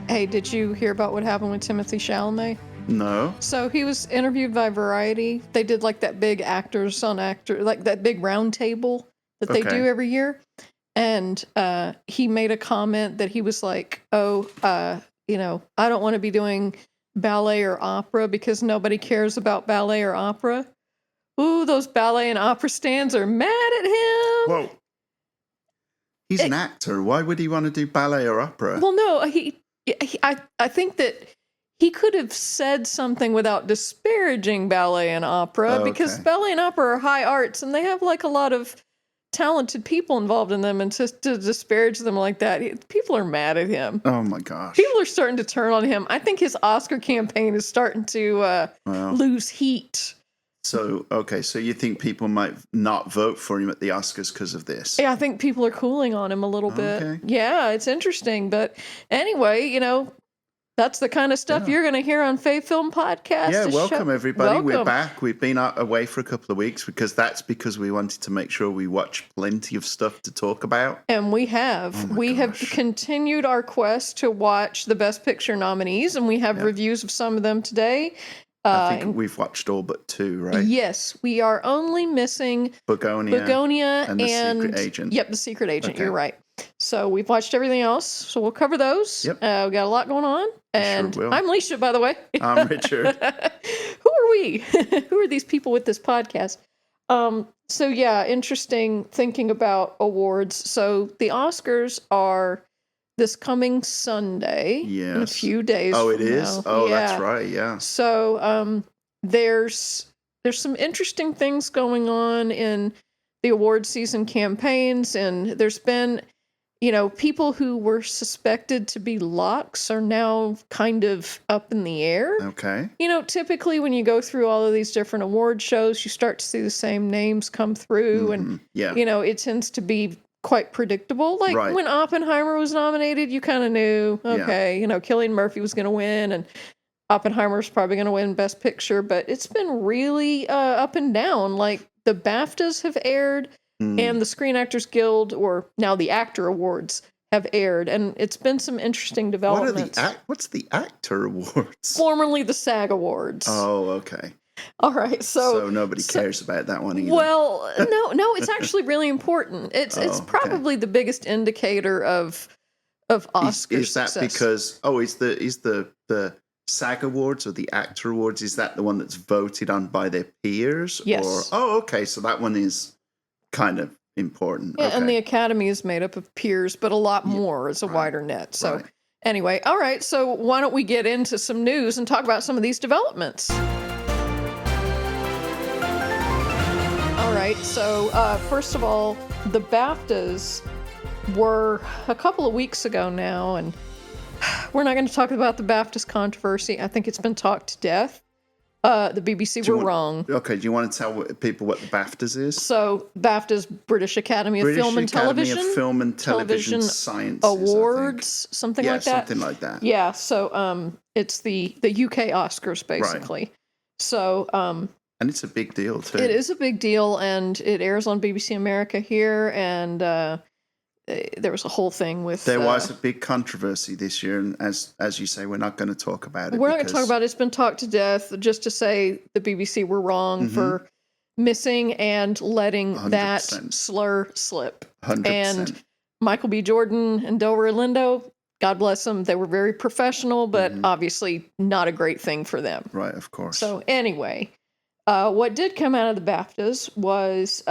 Hey, did you hear about what happened with Timothée Chalamet? No. So he was interviewed by Variety. They did like that big like that big round table that they do every year. And he made a comment that he was like, I don't want to be doing ballet or opera because nobody cares about ballet or opera. Ooh, those ballet and opera stands are mad at him. Whoa. He's an actor. Why would he want to do ballet or opera? Well, no, I think that he could have said something without disparaging ballet and opera because ballet and opera are high arts and they have like a lot of talented people involved in them, and to disparage them like that, people are mad at him. Oh my gosh. People are starting to turn on him. I think his Oscar campaign is starting to lose heat. So you think people might not vote for him at the Oscars because of this? Yeah, I think people are cooling on him a little bit. Yeah, it's interesting. But anyway, that's the kind of stuff you're going to hear on FaveFilm Podcast. Yeah, welcome everybody. Welcome. We're back. We've been away for a couple of weeks because we wanted to make sure we watch plenty of stuff to talk about. And we have. We have continued our quest to watch the Best Picture nominees, and we have reviews of some of them today. I think we've watched all but 2, right? Yes, we are only missing Begonia and The Secret Agent. Yep, The Secret Agent. You're right. So we've watched everything else. So we'll cover those. Yep. We got a lot going on. And sure will. I'm Leisha, by the way. I'm Richard. Who are we? Who are these people with this podcast? So yeah, interesting thinking about awards. So the Oscars are this coming Sunday. Yes. In a few days. Oh, it is? now. Oh, yeah. That's right. Yeah. So there's some interesting things going on in the award season campaigns, and there's been, people who were suspected to be locks are now kind of up in the air. Okay. Typically when you go through all of these different award shows, you start to see the same names come through, and it tends to be quite predictable. Like when Oppenheimer was nominated, you kind of knew, Cillian Murphy was going to win, and Oppenheimer's probably going to win Best Picture, but it's been really up and down. Like the BAFTAs have aired, and the Screen Actors Guild, or now the Actor Awards, have aired, and it's been some interesting developments. What's the Actor Awards? Formerly the SAG Awards. Oh, okay. All right, so nobody cares about that one either. Well, no, it's actually really important. It's probably the biggest indicator of Oscar is that success. Because is the SAG Awards or the Actor Awards, is that the one that's voted on by their peers? Yes. So that one is kind of important. Yeah, and the Academy is made up of peers, but a lot more. It's a wider net. So anyway, all right. So why don't we get into some news and talk about some of these developments? All right. So first of all, the BAFTAs were a couple of weeks ago now, and we're not going to talk about the BAFTAs controversy. I think it's been talked to death. The BBC were wrong. Okay, do you want to tell people what the BAFTAs is? So BAFTA's British Academy of Film and Television. British Academy of Film and Television Sciences Awards, something like that. Something like that. Yeah, so it's the UK Oscars, basically. Right. So and it's a big deal, too. It is a big deal, and it airs on BBC America here, and there was a whole thing with... There was a big controversy this year, and as you say, we're not going to talk about it. We're not going to talk about it. It's been talked to death, just to say the BBC were wrong for missing and letting 100%. That slur slip. 100%. And Michael B. Jordan and Delroy Lindo, God bless them, they were very professional, but obviously not a great thing for them. Right, of course. So anyway, what did come out of the BAFTAs was...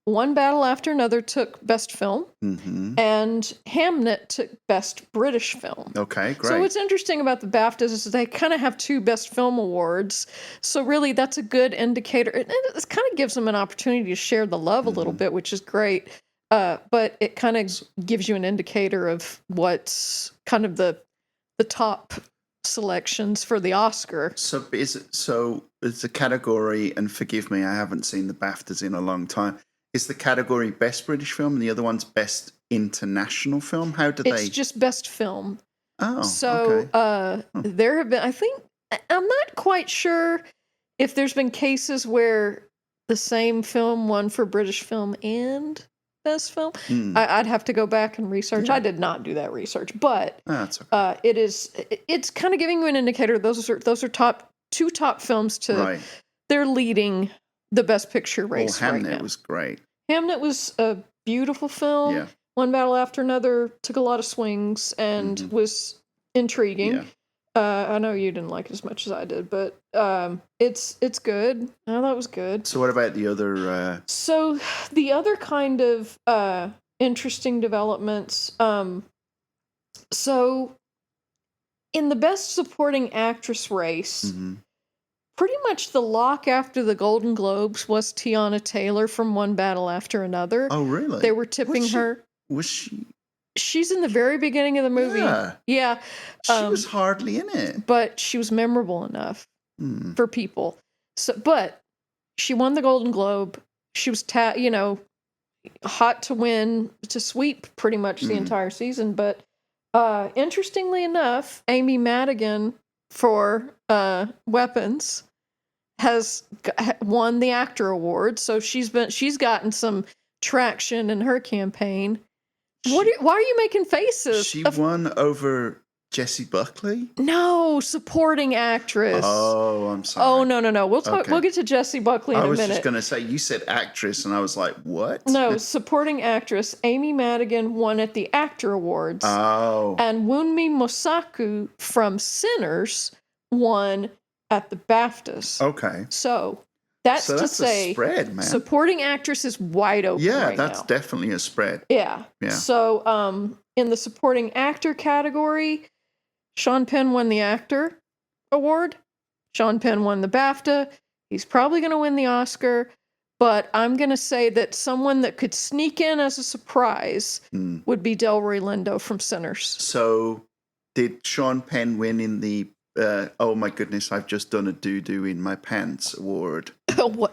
One Battle After Another took Best Film, and Hamnet took Best British Film. Okay, great. So what's interesting about the BAFTAs is they kind of have 2 Best Film awards. So really, that's a good indicator. It kind of gives them an opportunity to share the love a little bit, which is great. But it kind of gives you an indicator of what's kind of the top selections for the Oscar. So it's a category, and forgive me, I haven't seen the BAFTAs in a long time. Is the category Best British Film and the other one's Best International Film? How do they... It's just Best Film. Oh, so okay. There have been, I'm not quite sure if there's been cases where the same film won for British Film and best film. I'd have to go back and research. I did not do that research, but okay. It's kind of giving you an indicator. Those are two top films to they're leading the Best Picture race. Hamnet was great. Hamnet was a beautiful film. Yeah. One battle after another, took a lot of swings and was intriguing. Yeah. I know you didn't like it as much as I did, but it's good. I thought it was good. So what about the other? So the other kind of interesting developments. So in the Best Supporting Actress race, pretty much the lock after the Golden Globes was Tiana Taylor from One Battle After Another. Oh, really? They were tipping her. Was she? She's in the very beginning of the movie. Yeah. She was hardly in it. But she was memorable enough for people. So, but she won the Golden Globe. She was, hot to sweep pretty much the entire season. But interestingly enough, Amy Madigan for Weapons has won the actor award. So she's gotten some traction in her campaign. Why are you making faces? She won over Jessie Buckley? No, supporting actress. Oh, I'm sorry. Oh, no. We'll talk. Okay. We'll get to Jessie Buckley in a minute. I was just going to say, you said actress, and I was like, what? No, supporting actress. Amy Madigan won at the Actor Awards. Oh. And Wunmi Mosaku from Sinners won at the BAFTAs. Okay. So that's to say, a spread, man. Supporting actress is wide open. Yeah, that's definitely a spread. Yeah. So, in the supporting actor category, Sean Penn won the actor award. Sean Penn won the BAFTA. He's probably going to win the Oscar, but I'm going to say that someone that could sneak in as a surprise would be Delroy Lindo from Sinners. So, did Sean Penn win in the oh my goodness, I've just done a doo-doo in my pants award? What?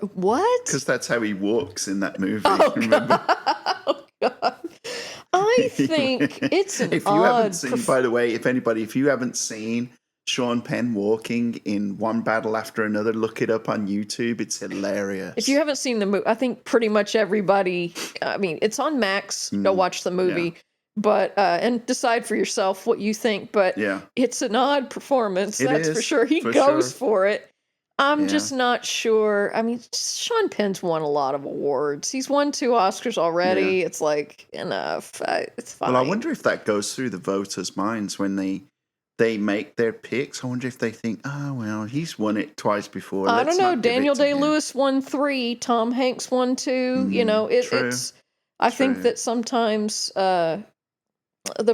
Because that's how he walks in that movie. Oh, remember? God. Oh, God. I think it's an if you haven't seen, by the way, if you haven't seen Sean Penn walking in One Battle After Another, look it up on YouTube. It's hilarious. If you haven't seen the movie, I think pretty much everybody, it's on Max. Go watch the movie. Yeah. But and decide for yourself what you think. But it's an odd performance, that's for sure. He goes for it. I'm just not sure. I mean, Sean Penn's won a lot of awards. He's won 2 Oscars already. Yeah. It's like, enough. It's fine. Well, I wonder if that goes through the voters' minds when they make their picks. I wonder if they think, oh, well, he's won it twice before. I don't know. Daniel Day-Lewis won 3. Tom Hanks won 2. It's. I think that sometimes the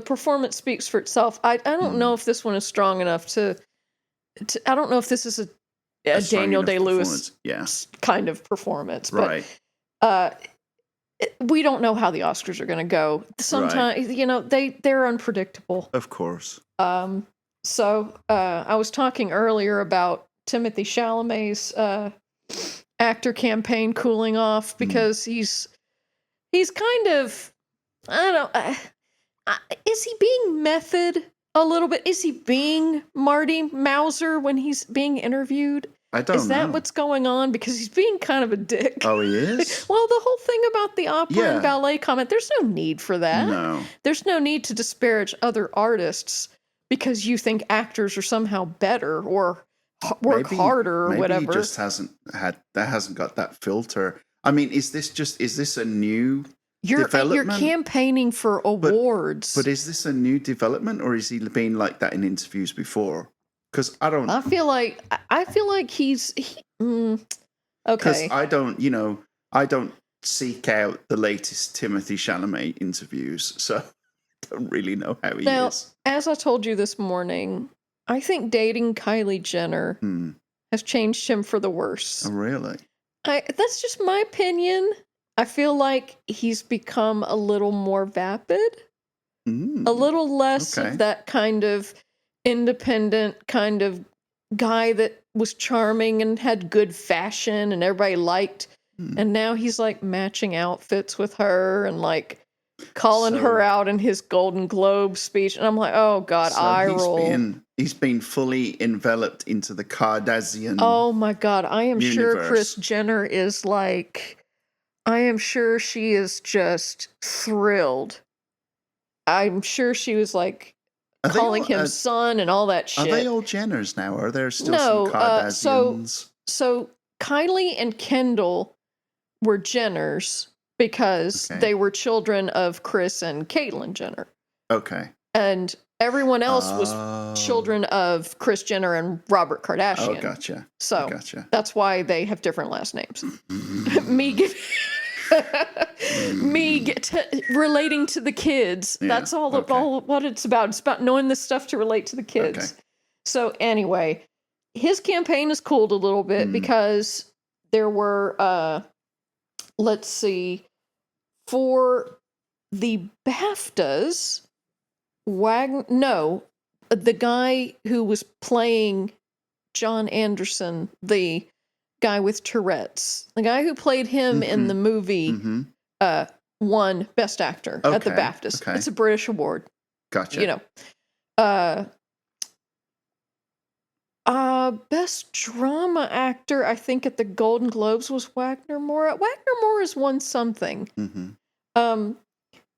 performance speaks for itself. I don't know if this one is strong enough to I don't know if this is a Daniel Day-Lewis kind of performance. But, we don't know how the Oscars are going to go. Sometimes, they're unpredictable. Of course. So I was talking earlier about Timothée Chalamet's actor campaign cooling off because he's kind of, I don't know, is he being method a little bit? Is he being Marty Mauser when he's being interviewed? I don't know. Is that what's going on? Because he's being kind of a dick. Oh, he is? Well, the whole thing about the opera and ballet comment, there's no need for that. No. There's no need to disparage other artists because you think actors are somehow better or work harder or whatever. Maybe he just hasn't got that filter. I mean, is this a new development? You're campaigning for awards. But is this a new development, or has he been like that in interviews before? Because I feel like he's okay. Because I don't seek out the latest Timothée Chalamet interviews, so I don't really know how he is. As I told you this morning, I think dating Kylie Jenner has changed him for the worse. Oh, really? That's just my opinion. I feel like he's become a little more vapid, a little less of that kind of independent kind of guy that was charming and had good fashion and everybody liked. And now he's like matching outfits with her and like calling her out in his Golden Globe speech. And I'm like, oh God, eye roll. He's been fully enveloped into the Kardashian. Oh my God. I am universe. sure Kris Jenner is like, I am sure she is just thrilled. I'm sure she was like calling him son and all that shit. Are they all Jenners now? Or are there still some Kardashians? So Kylie and Kendall were Jenners because they were children of Kris and Caitlyn Jenner. Okay. And everyone else was children of Kris Jenner and Robert Kardashian. Oh, gotcha. So that's why they have different last names. Relating to the kids. Yeah, that's all what it's about. It's about knowing this stuff to relate to the kids. Okay. So anyway, his campaign has cooled a little bit because there were, let's see, for the BAFTAs, the guy who was playing John Anderson, the guy with Tourette's, the guy who played him in the movie, won Best Actor at the BAFTAs. Okay. It's a British award. Gotcha. You know, Best Drama Actor, I think at the Golden Globes was Wagner Moore. Wagner Moore has won something.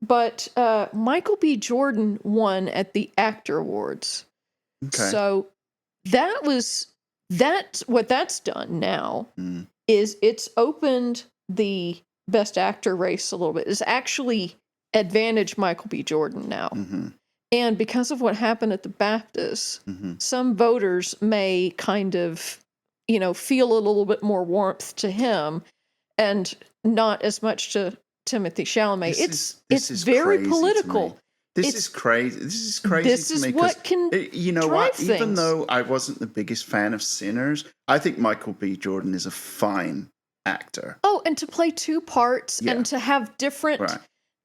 But Michael B. Jordan won at the Actor Awards. Okay. So that's what that's done now is it's opened the Best Actor race a little bit. It's actually advantaged Michael B. Jordan now. And because of what happened at the BAFTAs, some voters may kind of, feel a little bit more warmth to him and not as much to Timothée Chalamet. It's very political. This is crazy. This is crazy. This is what can drive things. Even though I wasn't the biggest fan of Sinners, I think Michael B. Jordan is a fine actor. Oh, and to play two parts and to have different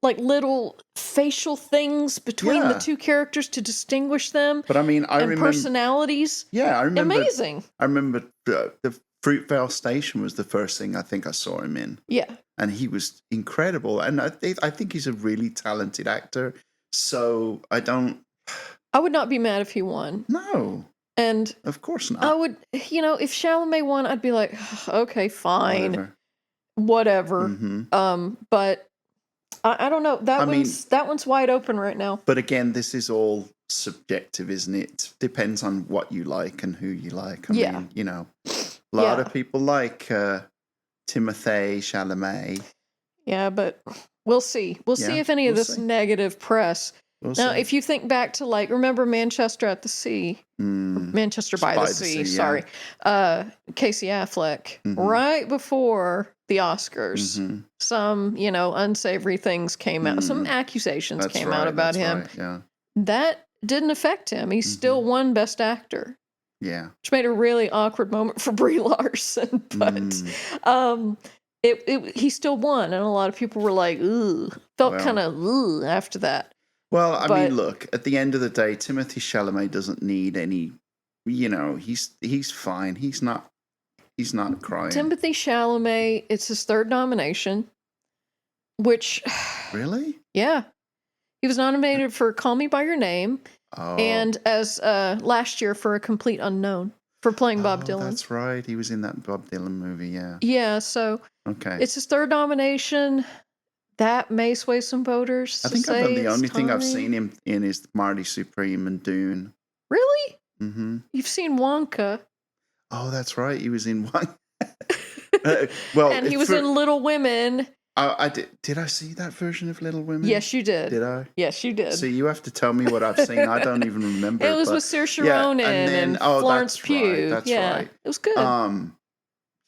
like little facial things between the two characters to distinguish them. But I mean, I remember personalities. Yeah, I remember. Amazing. I remember the Fruitvale Station was the first thing I think I saw him in. Yeah, and he was incredible, and I think he's a really talented actor. So I would not be mad if he won. No. And of course not. I would, if Chalamet won, I'd be like, okay, fine. Whatever. But I don't know. That one's wide open right now. But again, this is all subjective, isn't it? It depends on what you like and who you like. I mean, a lot of people like Timothée Chalamet. Yeah, but we'll see. We'll see if any of this negative press. If you think back to remember Manchester at the Sea, Manchester by the Sea, sorry, Casey Affleck, right before the Oscars, some, unsavory things came out, some accusations came out about him. Right, yeah. That didn't affect him. He still won Best Actor. Yeah. Which made a really awkward moment for Brie Larson, but he still won, and a lot of people were like, "Ooh," felt kind of "ooh" after that. Well, I mean, look, at the end of the day, Timothée Chalamet doesn't need any. He's fine. He's not crying. Timothée Chalamet, it's his third nomination, which really, yeah, he was nominated for "Call Me by Your Name," and as last year for "A Complete Unknown" for playing Bob Dylan. That's right, he was in that Bob Dylan movie. Yeah. Yeah. So it's his third nomination. That may sway some voters. I think the only thing I've seen him in is Marty Supreme and Dune. Really? Mm-hmm. You've seen Wonka. Oh, that's right. He was in Wonka. And he was in Little Women. I did. Did I see that version of Little Women? Yes, you did. Did I? Yes, you did. So you have to tell me what I've seen. I don't even remember. It was with Saoirse Ronan and Florence Pugh. That's right. It was good.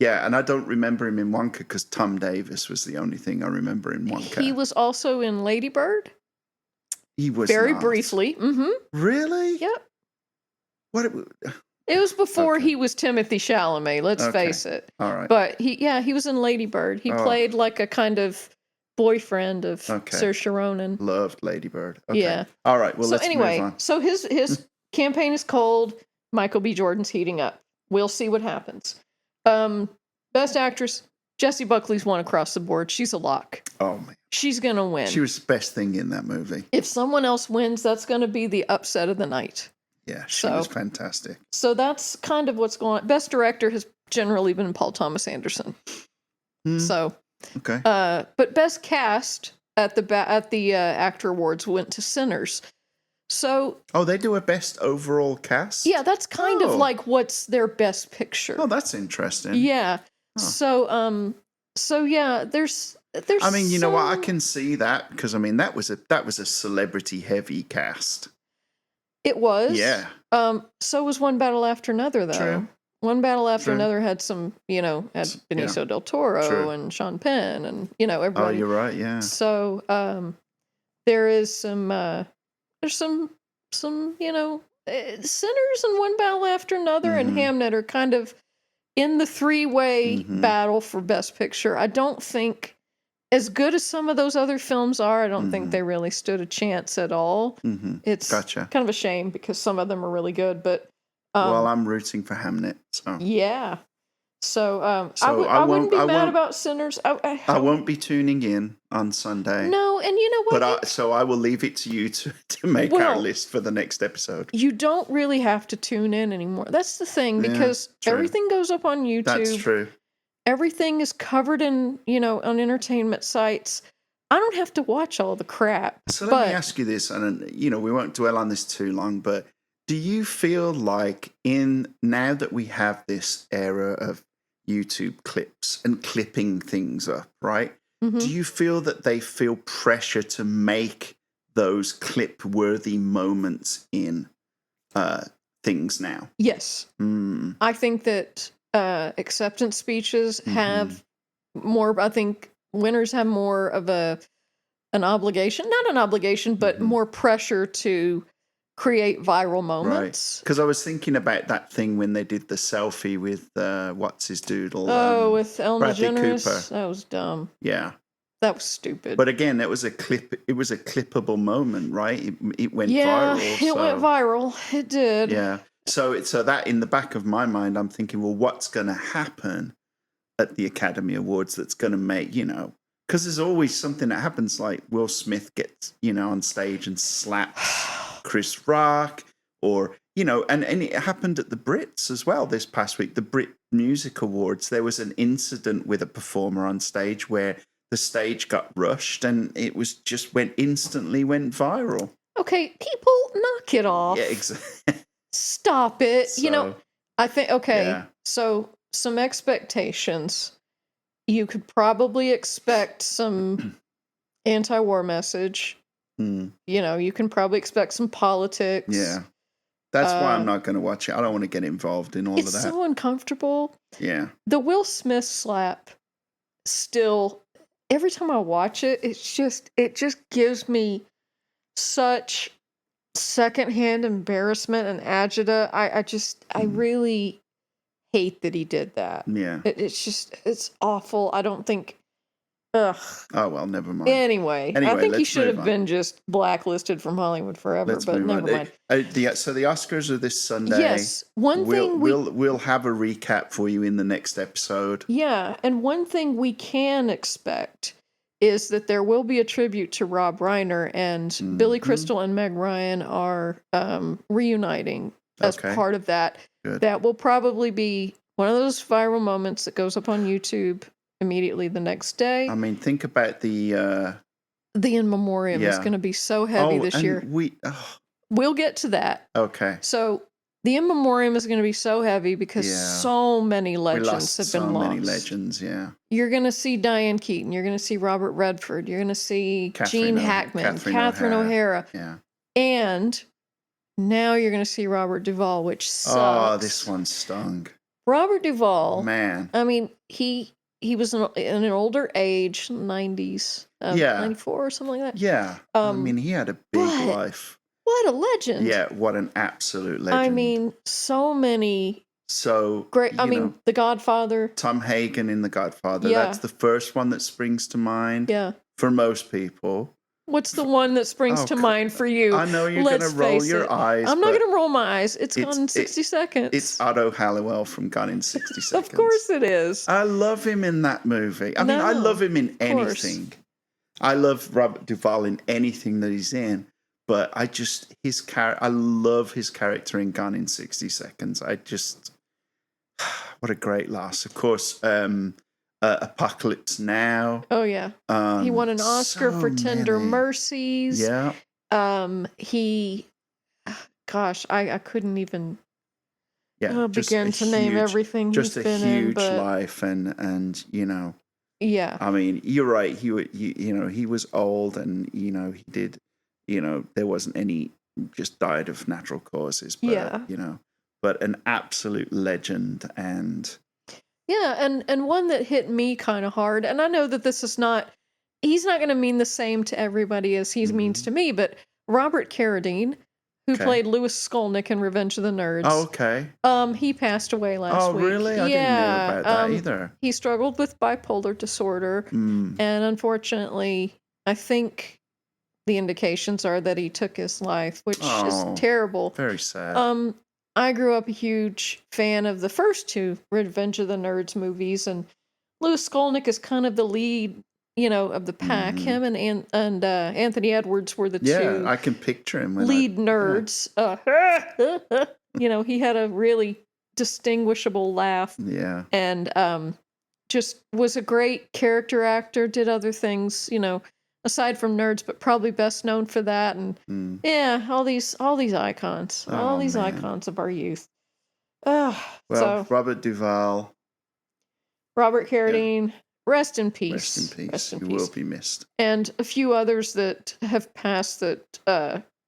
Yeah, and I don't remember him in Wonka because Tom Davis was the only thing I remember in Wonka. He was also in Lady Bird. He was very briefly. Mm-hmm. Really? Yep. What? It was before he was Timothée Chalamet. Let's face it. All right. But he was in Lady Bird. He played like a kind of boyfriend of Saoirse Ronan. Loved Lady Bird. Okay. Yeah. All right. Well, let's move on. So his campaign is cold. Michael B. Jordan's heating up. We'll see what happens. Best Actress, Jessie Buckley's won across the board. She's a lock. Oh, man. She's going to win. She was the best thing in that movie. If someone else wins, that's going to be the upset of the night. Yeah, she was fantastic. So that's kind of what's going on. Best Director has generally been Paul Thomas Anderson. So Okay. But best cast at the Actor Awards went to Sinners. So. Oh, they do a best overall cast? Yeah, that's kind of like what's their best picture. Oh, that's interesting. Yeah. Oh. So yeah, there's. I mean, you know what? I can see that because I mean that was a celebrity heavy cast. It was. Yeah. So was One Battle After Another, though. True. One Battle After Another had some, had Benicio del Toro and Sean Penn and, everybody. Oh, you're right, yeah. So there's some, Sinners and One Battle After Another and Hamnet are kind of in the three-way battle for Best Picture. I don't think, as good as some of those other films are, I don't think they really stood a chance at all. It's kind of a shame because some of them are really good, but well, I'm rooting for Hamnet. So yeah, so I wouldn't be mad about Sinners. I won't be tuning in on Sunday. No, and you know what? But I will leave it to you to make our list for the next episode. You don't really have to tune in anymore. That's the thing because everything goes up on YouTube. That's true. Everything is covered in, on entertainment sites. I don't have to watch all the crap. So let me ask you this, and we won't dwell on this too long, but do you feel like now that we have this era of YouTube clips and clipping things up, right? Do you feel that they feel pressure to make those clip-worthy moments in things now? Yes. I think that acceptance speeches have more, I think winners have more of an obligation, not an obligation, but more pressure to create viral moments. Because I was thinking about that thing when they did the selfie with what's his doodle? With Ellen Bradley DeGeneres. Cooper. That was dumb. Yeah. That was stupid. But again, it was a clippable moment, right? It went viral. Yeah, it went viral. It did. Yeah. So that in the back of my mind, I'm thinking, well, what's going to happen at the Academy Awards that's going to make, because there's always something that happens, like Will Smith gets, on stage and slaps Chris Rock, or, and it happened at the Brits as well this past week, the Brit Music Awards. There was an incident with a performer on stage where the stage got rushed and it went viral. Okay, people, knock it off. Yeah, exactly. Stop it. I think, so some expectations. You could probably expect some anti-war message. You can probably expect some politics. Yeah. That's why I'm not going to watch it. I don't want to get involved in all of that. It's so uncomfortable. Yeah. The Will Smith slap still, every time I watch it, it just gives me such secondhand embarrassment and agita. I really hate that he did that. Yeah. It's awful. I don't think. Ugh. Oh, well, never mind. Anyway, I think he should have been just blacklisted from Hollywood forever, but never mind. So the Oscars are this Sunday. Yes. We'll have a recap for you in the next episode. Yeah, and one thing we can expect is that there will be a tribute to Rob Reiner, and Billy Crystal and Meg Ryan are reuniting as part of that. Good. That will probably be one of those viral moments that goes up on YouTube immediately the next day. I mean, think about the In Memoriam is going to be so heavy this year. We'll get to that. Okay. So the In Memoriam is going to be so heavy because so many legends have been lost. So many legends, yeah. You're going to see Diane Keaton. You're going to see Robert Redford. You're going to see Gene Hackman, Catherine O'Hara. Yeah. And now you're going to see Robert Duvall, which sucks. Oh, this one stung. Robert Duvall. Man. I mean, he was in an older age, 90s. 94 or something like that. Yeah. I mean, he had a big life. What a legend. Yeah, what an absolute legend. I mean, so many. So great. I mean, The Godfather. Tom Hagen in The Godfather. Yeah. That's the first one that springs to mind. Yeah. For most people. What's the one that springs to mind for you? I know you're going to roll your eyes. I'm not going to roll my eyes. It's Gone in 60 Seconds. It's Otto Halliwell from Gone in 60 Seconds. Of course it is. I love him in that movie. I mean, I love him in anything. I love Robert Duvall in anything that he's in. But I love his character in Gone in 60 Seconds. What a great loss. Of course, Apocalypse Now. Oh yeah, he won an Oscar for Tender Mercies. Yeah. I couldn't even begin to name everything he's been in. Just a huge life, and you know. Yeah. I mean, you're right. He was old, and he did. There wasn't any. Just died of natural causes. But, but an absolute legend, and. Yeah, and one that hit me kind of hard, and I know that this is not. He's not going to mean the same to everybody as he means to me, but Robert Carradine, who played Louis Skolnick in Revenge of the Nerds. Oh, okay. He passed away last week. Oh, really? I didn't know about that either. He struggled with bipolar disorder, and unfortunately, I think the indications are that he took his life, which is terrible. Very sad. I grew up a huge fan of the first two Revenge of the Nerds movies, and Louis Skolnick is kind of the lead, of the pack. Him and Anthony Edwards were the two. Yeah, I can picture him. Lead nerds. He had a really distinguishable laugh. Yeah. And just was a great character actor, did other things, aside from Nerds, but probably best known for that. And all these icons. Icons of our youth. Robert Duvall. Robert Carradine. Rest in peace. Rest in peace. You will be missed. And a few others that have passed that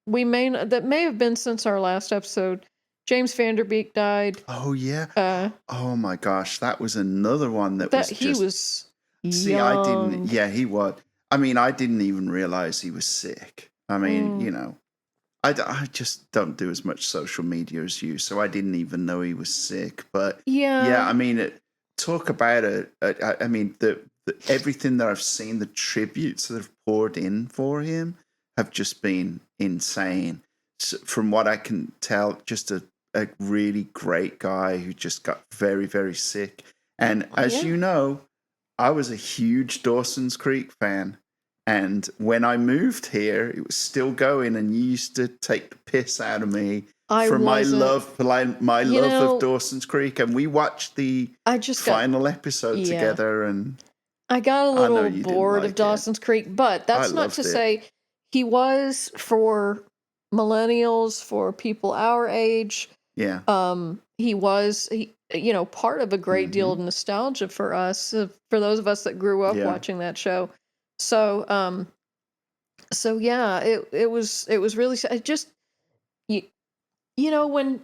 may have been since our last episode. James Van Der Beek died. Oh yeah. Oh my gosh, that was another one that was he was young. See, I didn't. Yeah, he was. I mean, I didn't even realize he was sick. I mean, I just don't do as much social media as you, so I didn't even know he was sick. But yeah, I mean, talk about I mean, the everything that I've seen, the tributes that have poured in for him have just been insane. So from what I can tell, just a really great guy who just got very, very sick. And as you know, I was a huge Dawson's Creek fan. And when I moved here, it was still going, and you used to take the piss out of me for my love of Dawson's Creek. And we watched the final episode together, and I got a little bored of Dawson's Creek, but that's not to say he was for millennials, for people our age. Yeah. He was part of a great deal of nostalgia for us, for those of us that grew up watching that show. So it was really just when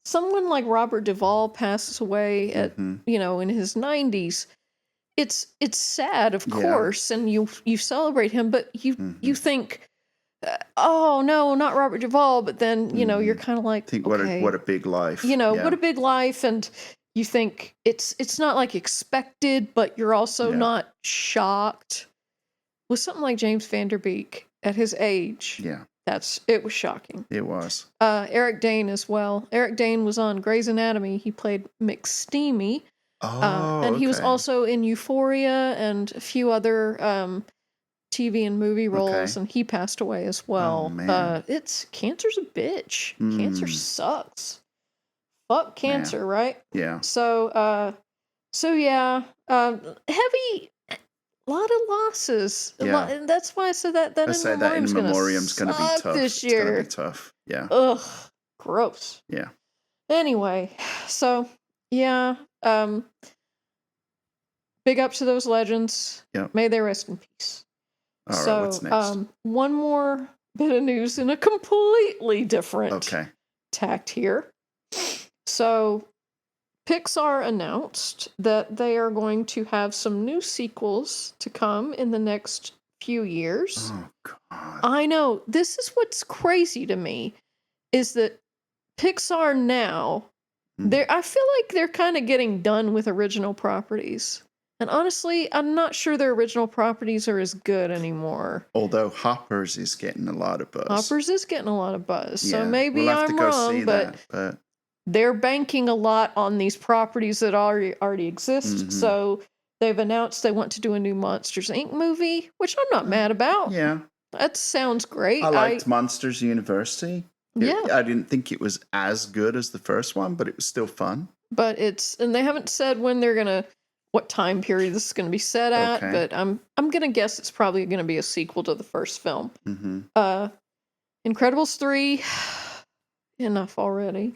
someone like Robert Duvall passes away at in his 90s, it's sad, of course, and you celebrate him, but you think, oh no, not Robert Duvall, but then you're kind of like, think what a big life, what a big life, and you think it's not like expected, but you're also not shocked. With something like James Van Der Beek at his age, it was shocking. It was. Eric Dane as well. Eric Dane was on Grey's Anatomy. He played McSteamy. And he was also in Euphoria and a few other TV and movie roles, and he passed away as well. Oh, man. Cancer's a bitch. Cancer sucks. Fuck cancer, right? Yeah. So heavy. A lot of losses. And that's why I said that in memoriam's going to be tough this year. It's going to be tough. Yeah. Ugh. Gross. Yeah. Anyway, so big up to those legends. Yeah. May they rest in peace. All right, what's next? One more bit of news in a completely different tact here. So Pixar announced that they are going to have some new sequels to come in the next few years. Oh, God. I know. This is what's crazy to me, is that Pixar now, I feel like they're kind of getting done with original properties. And honestly, I'm not sure their original properties are as good anymore. Although Hoppers is getting a lot of buzz. So maybe I'm wrong, but they're banking a lot on these properties that already exist. So they've announced they want to do a new Monsters, Inc. movie, which I'm not mad about. Yeah. That sounds great. I liked Monsters University. I didn't think it was as good as the first one, but it was still fun. And they haven't said when they're going to what time period this is going to be set at, but I'm going to guess it's probably going to be a sequel to the first film. Incredibles 3, enough already.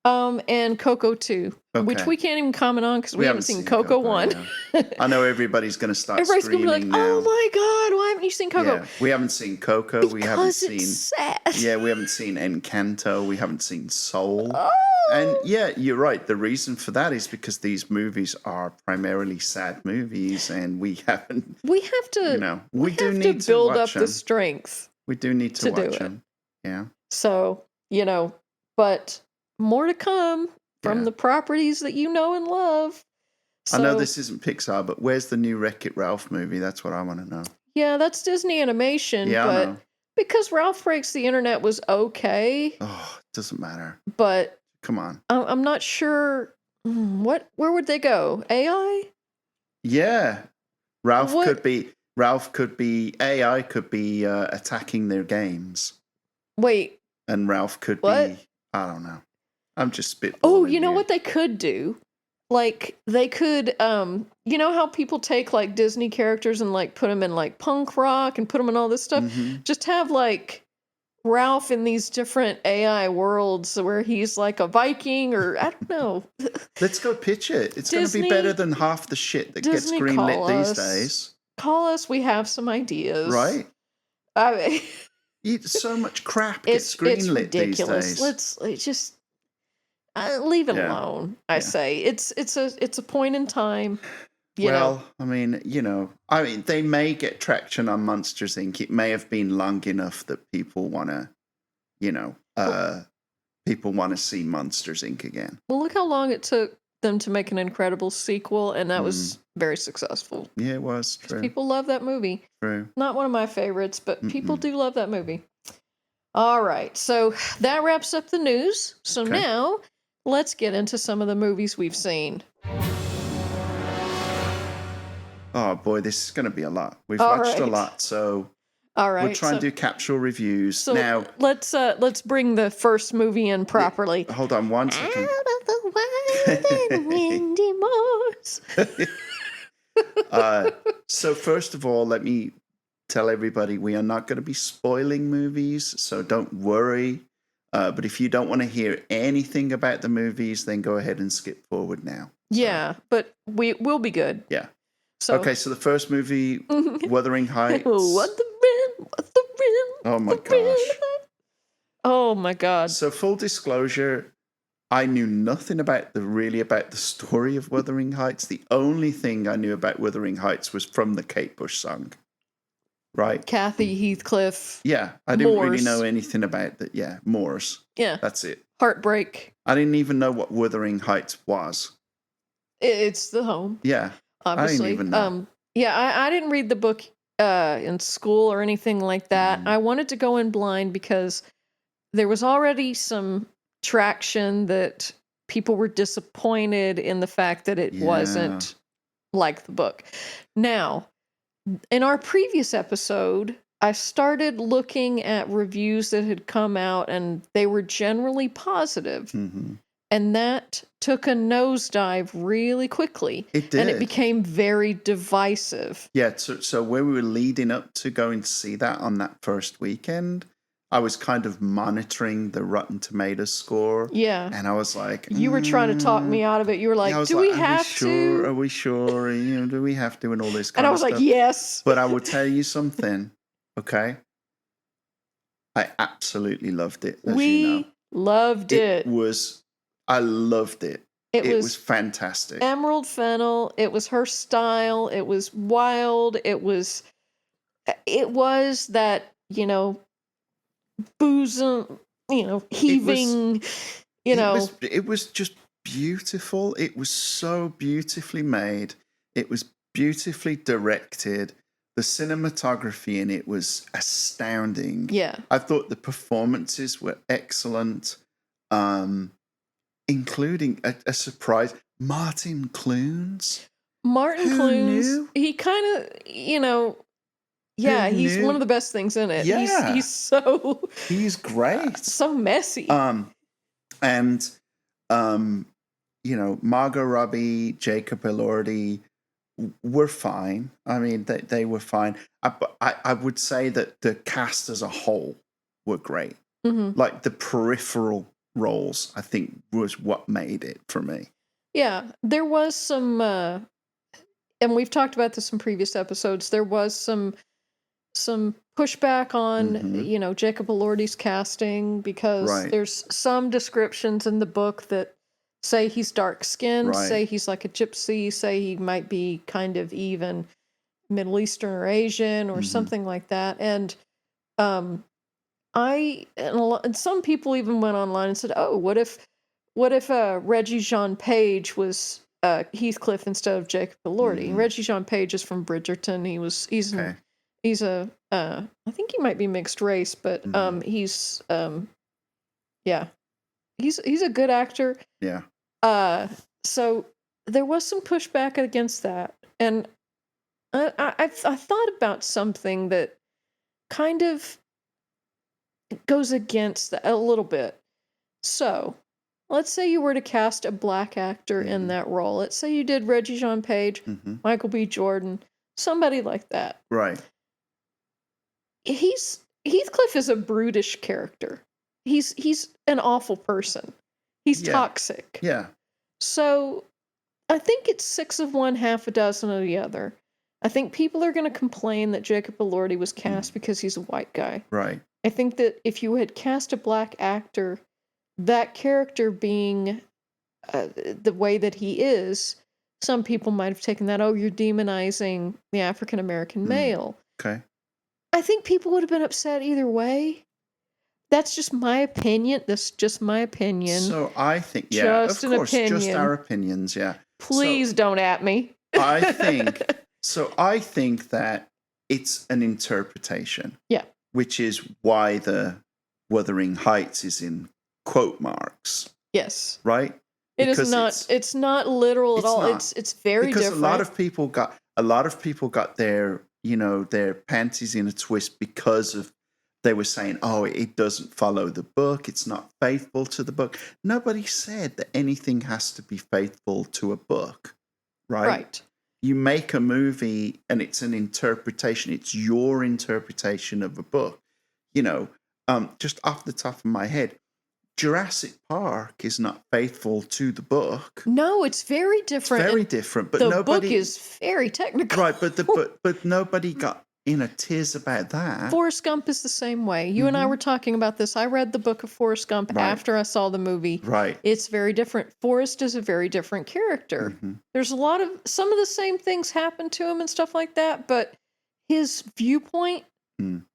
And Coco 2, which we can't even comment on because we haven't seen Coco 1. Yeah. I know everybody's going to start screaming gonna be like, now. "Oh my God, why haven't you seen Coco?" Yeah, we haven't seen Coco. Because we haven't seen. Sad. Yeah, we haven't seen Encanto. We haven't seen Soul. Oh. And yeah, you're right. The reason for that is because these movies are primarily sad movies, and we haven't. We have to. You know, we do need to build watch up the strength. We do need to watch them. Yeah. So but more to come from the properties that you know and love. So, I know this isn't Pixar, but where's the new Wreck-It Ralph movie? That's what I want to know. Yeah, that's Disney Animation. Yeah, but I know. Because Ralph Breaks the Internet was okay. Oh, it doesn't matter. But come on. I'm not sure where would they go? AI? Yeah. Ralph could be AI could be attacking their games. Wait. And Ralph could be, I don't know. I'm just spitballing. Oh, you know what they could do? Like, they could, you know how people take, like, Disney characters and, like, put them in, like, punk rock and put them in all this stuff? Just have, like, Ralph in these different AI worlds where he's, like, a Viking or, I don't know. Let's go pitch it. It's going to be better than half the shit that gets greenlit these days. Call us. We have some ideas. Right? So much crap gets greenlit these days. Let's just leave it alone. I say it's a point in time. You know. I mean, they may get traction on Monsters Inc. It may have been long enough that people want to, people want to see Monsters Inc. again. Well, look how long it took them to make an Incredibles sequel, and that was very successful. Yeah, it was true. People love that movie. True. Not one of my favorites, but people do love that movie. All right, so that wraps up the news. So now let's get into some of the movies we've seen. Oh boy, this is going to be a lot. We've watched a lot, so we'll try and do capsule reviews. So now let's bring the first movie in properly. Hold on one second. Out of the wild and windy moors. So first of all, let me tell everybody we are not going to be spoiling movies, so don't worry. But if you don't want to hear anything about the movies, then go ahead and skip forward now. Yeah, but we'll be good. Yeah. So the first movie, Wuthering Heights. Wuthering. Oh my gosh. Oh my God. So full disclosure, I knew nothing about the story of Wuthering Heights. The only thing I knew about Wuthering Heights was from the Kate Bush song. Right? Kathy Heathcliff. Yeah. I didn't really know anything about that. Yeah. Moors. Yeah. That's it. Heartbreak. I didn't even know what Wuthering Heights was. It's the home. Yeah. Obviously. I didn't even know. I didn't read the book in school or anything like that. I wanted to go in blind because there was already some traction that people were disappointed in the fact that it wasn't like the book. Now, in our previous episode, I started looking at reviews that had come out and they were generally positive. Mm-hmm. And that took a nosedive really quickly. It did. And it became very divisive. Yeah, so when we were leading up to going to see that on that first weekend, I was kind of monitoring the Rotten Tomatoes score. Yeah. And I was like... You were trying to talk me out of it. You were like, do we have to? Are we sure? Do we have to? And all this kind of stuff. And I was like, yes. But I will tell you something, okay? I absolutely loved it, as you know. Loved it. I loved it. It was fantastic. Emerald Fennell. It was her style. It was wild. It was that, bosom, heaving, It was just beautiful. It was so beautifully made. It was beautifully directed. The cinematography in it was astounding. Yeah. I thought the performances were excellent. Including a surprise, Martin Clunes. Martin Clunes, he kind of, he's one of the best things in it. Yeah. He's great. So messy. And Margot Robbie, Jacob Elordi, were fine. I mean, they were fine. I would say that the cast as a whole were great. Mm-hmm. Like the peripheral roles, I think, was what made it for me. Yeah, there was some, and we've talked about this in previous episodes. There was some pushback on, Jacob Elordi's casting because there's some descriptions in the book that say he's dark-skinned, say he's like a gypsy, say he might be kind of even Middle Eastern or Asian or something like that. And and some people even went online and said, "Oh, what if Reggie Jean Page was Heathcliff instead of Jacob Elordi?" Reggie Jean Page is from Bridgerton. He's a I think he might be mixed race, but he's a good actor. Yeah. So there was some pushback against that, and I thought about something that kind of goes against that a little bit. So let's say you were to cast a black actor in that role. Let's say you did Reggie Jean Page, Michael B. Jordan, somebody like that. Right. Heathcliff is a brutish character. He's an awful person. He's toxic. Yeah. So I think it's 6 of one, half a dozen of the other. I think people are going to complain that Jacob Elordi was cast because he's a white guy. Right. I think that if you had cast a black actor, that character being the way that he is, some people might have taken that, oh, you're demonizing the African American male. Okay. I think people would have been upset either way. That's just my opinion. That's just my opinion. So I think, just of course, just our opinions, yeah. Please don't at me. I think that it's an interpretation. Yeah. Which is why the Wuthering Heights is in quote marks. Yes. Right? It's not literal at all. It's very different. Because a lot of people got their panties in a twist because they were saying, oh, it doesn't follow the book. It's not faithful to the book. Nobody said that anything has to be faithful to a book, right? Right. You make a movie and it's an interpretation. It's your interpretation of a book. Just off the top of my head, Jurassic Park is not faithful to the book. No, it's very different. It's very different. But the book is very technical. Right, but nobody got in a tiz about that. Forrest Gump is the same way. You and I were talking about this. I read the book of Forrest Gump after I saw the movie. Right. It's very different. Forrest is a very different character. There's some of the same things happen to him and stuff like that, but his viewpoint,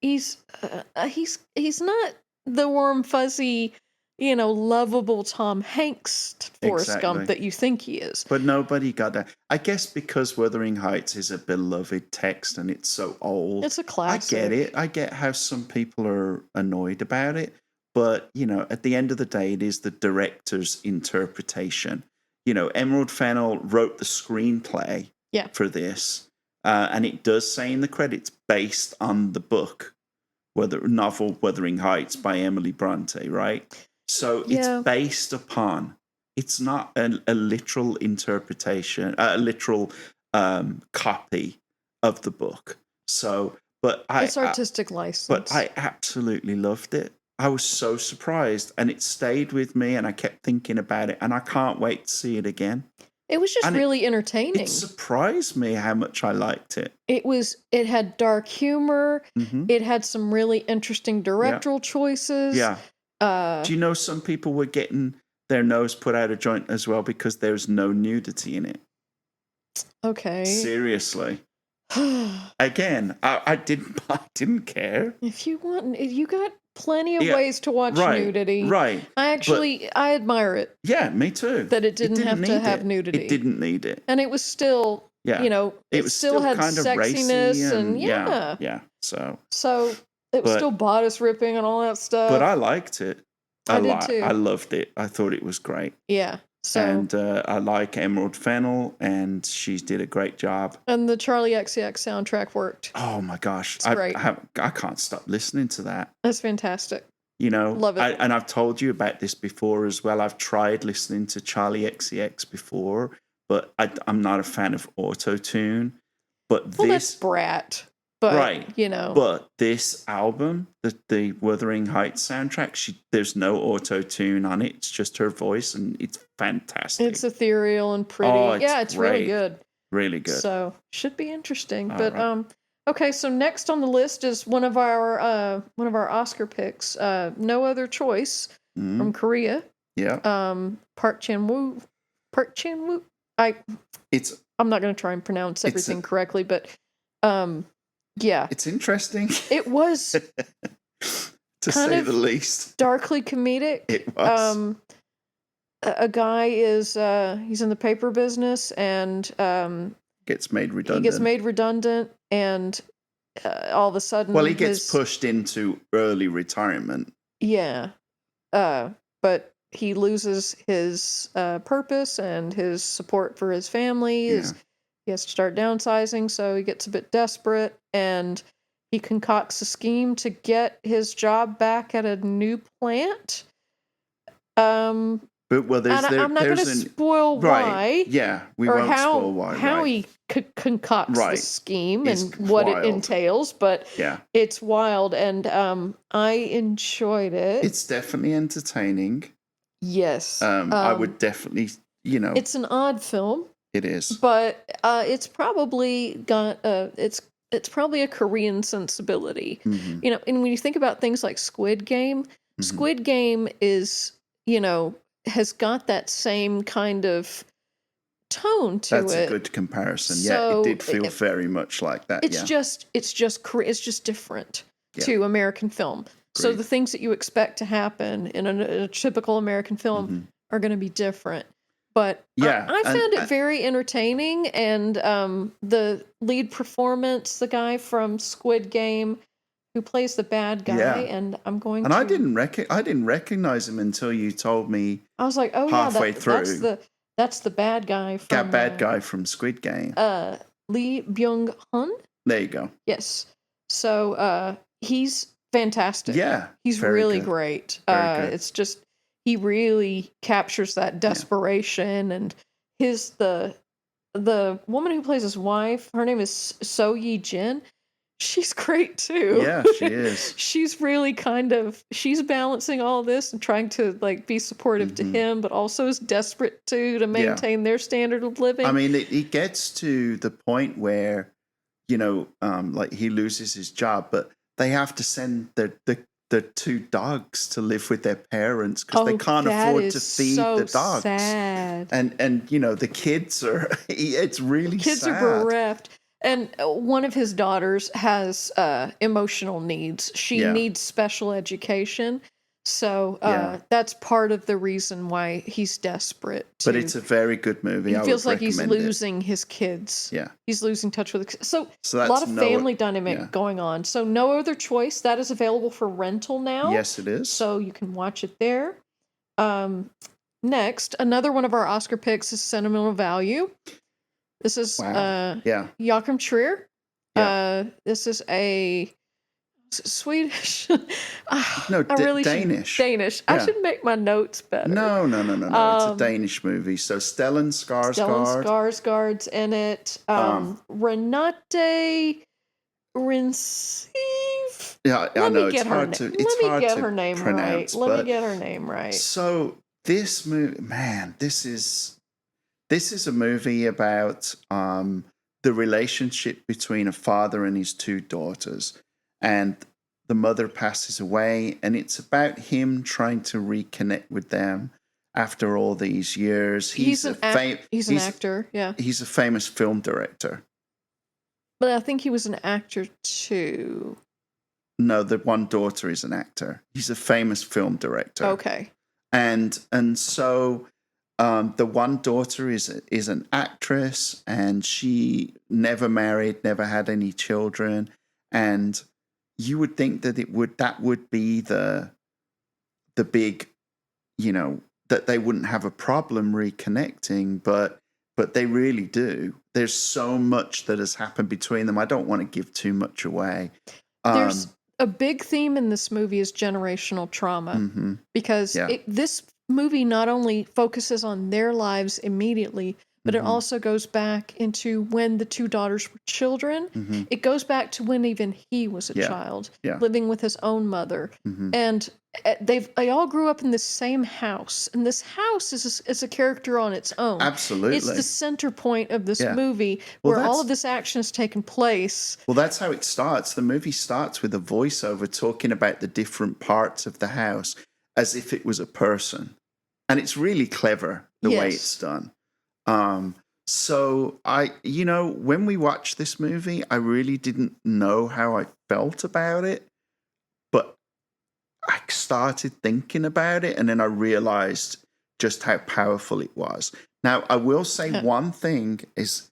he's not the warm, fuzzy, lovable Tom Hanks Forrest Gump that you think he is. But nobody got that. I guess because Wuthering Heights is a beloved text and it's so old. It's a classic. I get it. I get how some people are annoyed about it. But, at the end of the day, it is the director's interpretation. Emerald Fennell wrote the screenplay for this. And it does say in the credits, based on the book, novel Wuthering Heights by Emily Bronte, right? So it's based upon, it's not a literal interpretation, a literal copy of the book. So, it's artistic license. But I absolutely loved it. I was so surprised and it stayed with me and I kept thinking about it and I can't wait to see it again. It was just really entertaining. It surprised me how much I liked it. It had dark humor. It had some really interesting directorial choices. Yeah. Do you know some people were getting their nose put out of joint as well because there's no nudity in it? Okay. Seriously. Again, I didn't care. If you got plenty of ways to watch nudity. Right. I admire it. Yeah, me too. That it didn't have to have nudity. It didn't need it. And it was still, it still had kind of sexiness and yeah. So it was still bodice ripping and all that stuff. But I liked it. I did too. I loved it. I thought it was great. Yeah. So, and I like Emerald Fennell, and she did a great job. And the Charlie XCX soundtrack worked. Oh my gosh, it's great. I can't stop listening to that. That's fantastic. Love it. And I've told you about this before as well. I've tried listening to Charlie XCX before, but I'm not a fan of auto-tune. But that's Brat. But, right. You know. But this album, the Wuthering Heights soundtrack, there's no auto-tune on it. It's just her voice, and it's fantastic. It's ethereal and pretty. Oh, it's great. really good. Really good. So, should be interesting. But, okay, so next on the list is one of our Oscar picks, No Other Choice from Korea. Yeah. Park Chan-wook. I'm not going to try and pronounce everything correctly, but yeah. It's interesting. It was to say the least. Darkly comedic. It was. A guy is he's in the paper business and gets made redundant. He gets made redundant and all of a sudden he gets pushed into early retirement. Yeah. But he loses his purpose and his support for his family. He has to start downsizing, so he gets a bit desperate, and he concocts a scheme to get his job back at a new plant. I'm not going to spoil why. Yeah, we won't spoil why. How he concocts the scheme and what it entails, but it's wild, and I enjoyed it. It's definitely entertaining. Yes. I would definitely, It's an odd film. It is. But it's probably got it's probably a Korean sensibility. Mm-hmm. And when you think about things like Squid Game, Squid Game is, has got that same kind of tone to it. That's a good comparison. So it did feel very much like that. It's just different to American film. So the things that you expect to happen in a typical American film are going to be different. But I found it very entertaining, and the lead performance, the guy from Squid Game, who plays the bad guy, and I'm going. And I didn't recognize him until you told me. I was like, oh halfway through. That's the bad guy from guy from Squid Game. Lee Byung-hun. There you go. Yes. So he's fantastic. Yeah, he's really great. It's just. He really captures that desperation, and the woman who plays his wife, her name is So Yi-jin. She's great too. Yeah, she is. She's really she's balancing all this and trying to be supportive to him, but also is desperate to maintain their standard of living. I mean, it gets to the point where, he loses his job, but they have to send the two dogs to live with their parents because they can't afford to feed the dogs. Sad. And the kids are it's really kids sad. Are bereft. And one of his daughters has emotional needs. She needs special education. So that's part of the reason why he's desperate. But it's a very good movie. He feels like he's losing his kids. Yeah. He's losing touch with the kids. So a lot of family dynamic going on. So No Other Choice, that is available for rental now. Yes, it is. So you can watch it there. Next, another one of our Oscar picks is Sentimental Value. This is Joachim Trier. Yeah. This is a Swedish. Danish. Danish. Yeah. I should make my notes better. No. It's a Danish movie. So Stellan Skarsgård's in it. Renate Rinsiv. Yeah, I know. It's hard to pronounce. Let me get her name right. So this movie, man, this is a movie about the relationship between a father and his two daughters. And the mother passes away, and it's about him trying to reconnect with them after all these years. He's an actor, yeah. He's a famous film director. But I think he was an actor too. No, the one daughter is an actor. He's a famous film director. Okay. And so the one daughter is an actress, and she never married, never had any children, and you would think that that would be the big, that they wouldn't have a problem reconnecting, but they really do. There's so much that has happened between them. I don't want to give too much away. There's a big theme in this movie is generational trauma, because this movie not only focuses on their lives immediately, but it also goes back into when the two daughters were children. It goes back to when even he was a child, living with his own mother. And they all grew up in this same house. And this house is a character on its own. Absolutely. It's the center point of this movie where all of this action has taken place. Well, that's how it starts. The movie starts with a voiceover talking about the different parts of the house as if it was a person. And it's really clever the way it's done. So when we watched this movie, I really didn't know how I felt about it, but I started thinking about it and then I realized just how powerful it was. Now, I will say one thing is,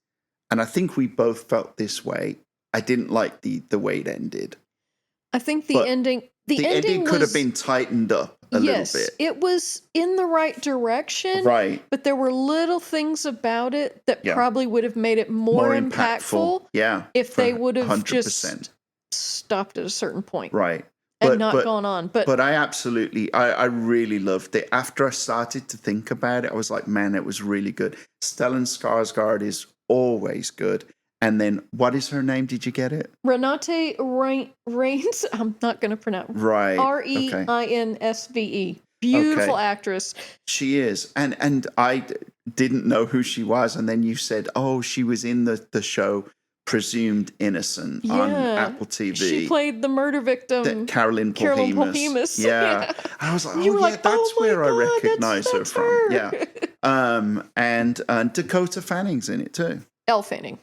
and I think we both felt this way, I didn't like the way it ended. I think the ending could have been tightened up a little bit. It was in the right direction. Right. But there were little things about it that probably would have made it more impactful. If they would have 100%. Just stopped at a certain point. Right. And not gone on. But I really loved it. After I started to think about it, I was like, man, it was really good. Stellan Skarsgård is always good. And then, what is her name? Did you get it? Renate Reigns. I'm not going to pronounce. Right. Reinsve. Beautiful actress. She is. And I didn't know who she was. And then you said, oh, she was in the show Presumed Innocent on Apple TV. She played the murder victim. Carolyn Polhemus. Yeah. I was like, that's where I recognize her from. Yeah. And Dakota Fanning's in it too. Elle Fanning.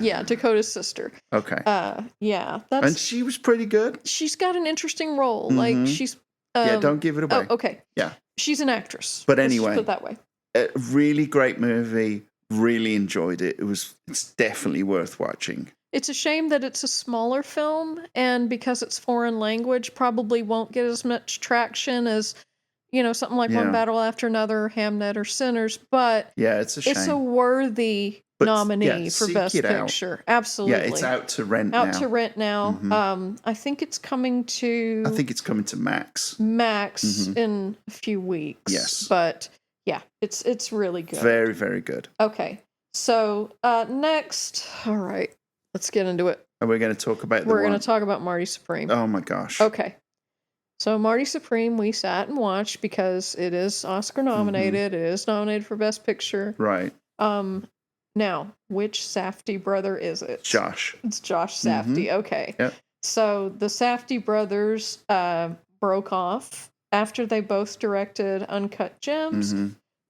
Yeah, Dakota's sister. Okay. And she was pretty good. She's got an interesting role. Like she's. Don't give it away. Oh, okay. Yeah. She's an actress. But anyway, let's put it that way. A really great movie. Really enjoyed it. It's definitely worth watching. It's a shame that it's a smaller film, and because it's foreign language, probably won't get as much traction as, something like One Battle After Another, Hamnet, or Sinners. But it's a shame. It's a worthy nominee for Best Picture. Absolutely. Yeah, it's out to rent now. I think it's coming to Max. In a few weeks. Yes. But yeah, it's really good. Very, very good. Okay. So next, all right, let's get into it. Are we going to talk about We're going to talk about Marty Supreme. Oh my gosh. Okay. So Marty Supreme, we sat and watched because it is Oscar nominated. It is nominated for Best Picture. Right. Now, which Safdie brother is it? Josh. It's Josh Safdie. Okay. Yep. So the Safdie brothers broke off after they both directed Uncut Gems.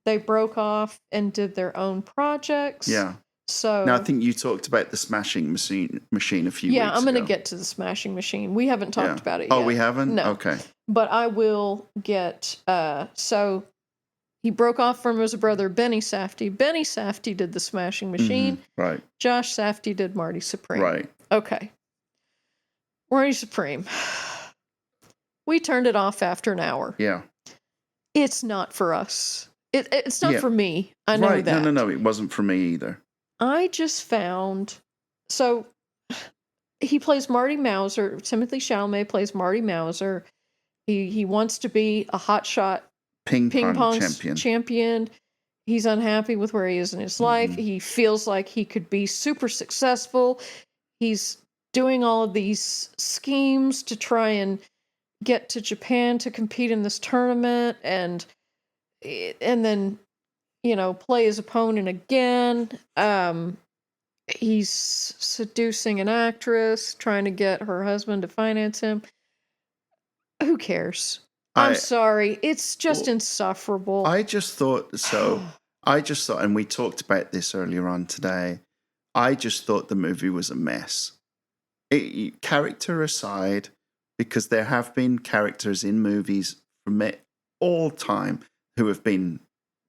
They broke off and did their own projects. Yeah. So now I think you talked about the Smashing Machine a few weeks ago. Yeah, I'm going to get to the Smashing Machine. We haven't talked about it yet. Oh, we haven't? No. Okay. But I will get so he broke off from his brother Benny Safdie. Benny Safdie did the Smashing Machine. Right. Josh Safdie did Marty Supreme. Right. Okay. Marty Supreme. We turned it off after an hour. Yeah. It's not for us. It's not for me. I know that. No. It wasn't for me either. I just found... So, he plays Marty Mauser. Timothée Chalamet plays Marty Mauser. He wants to be a hotshot ping pong champion. He's unhappy with where he is in his life. He feels like he could be super successful. He's doing all of these schemes to try and get to Japan to compete in this tournament and then, play his opponent again. He's seducing an actress, trying to get her husband to finance him. Who cares? I'm sorry. It's just insufferable. I just thought, and we talked about this earlier on today, I just thought the movie was a mess. Character aside, because there have been characters in movies from all time who have been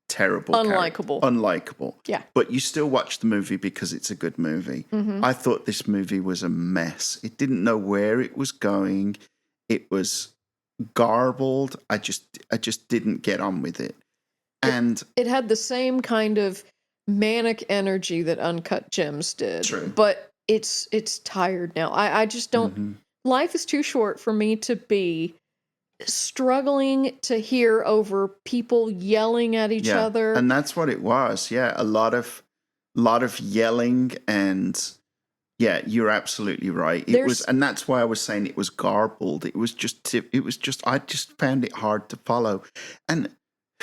terrible. Unlikable. Yeah. But you still watch the movie because it's a good movie. I thought this movie was a mess. It didn't know where it was going. It was garbled. I just didn't get on with it. And it had the same kind of manic energy that Uncut Gems did. True. But it's tired now. I just don't life is too short for me to be struggling to hear over people yelling at each other. And that's what it was. Yeah, a lot of yelling, and yeah, you're absolutely right. It was, and that's why I was saying it was garbled. It was just I just found it hard to follow. And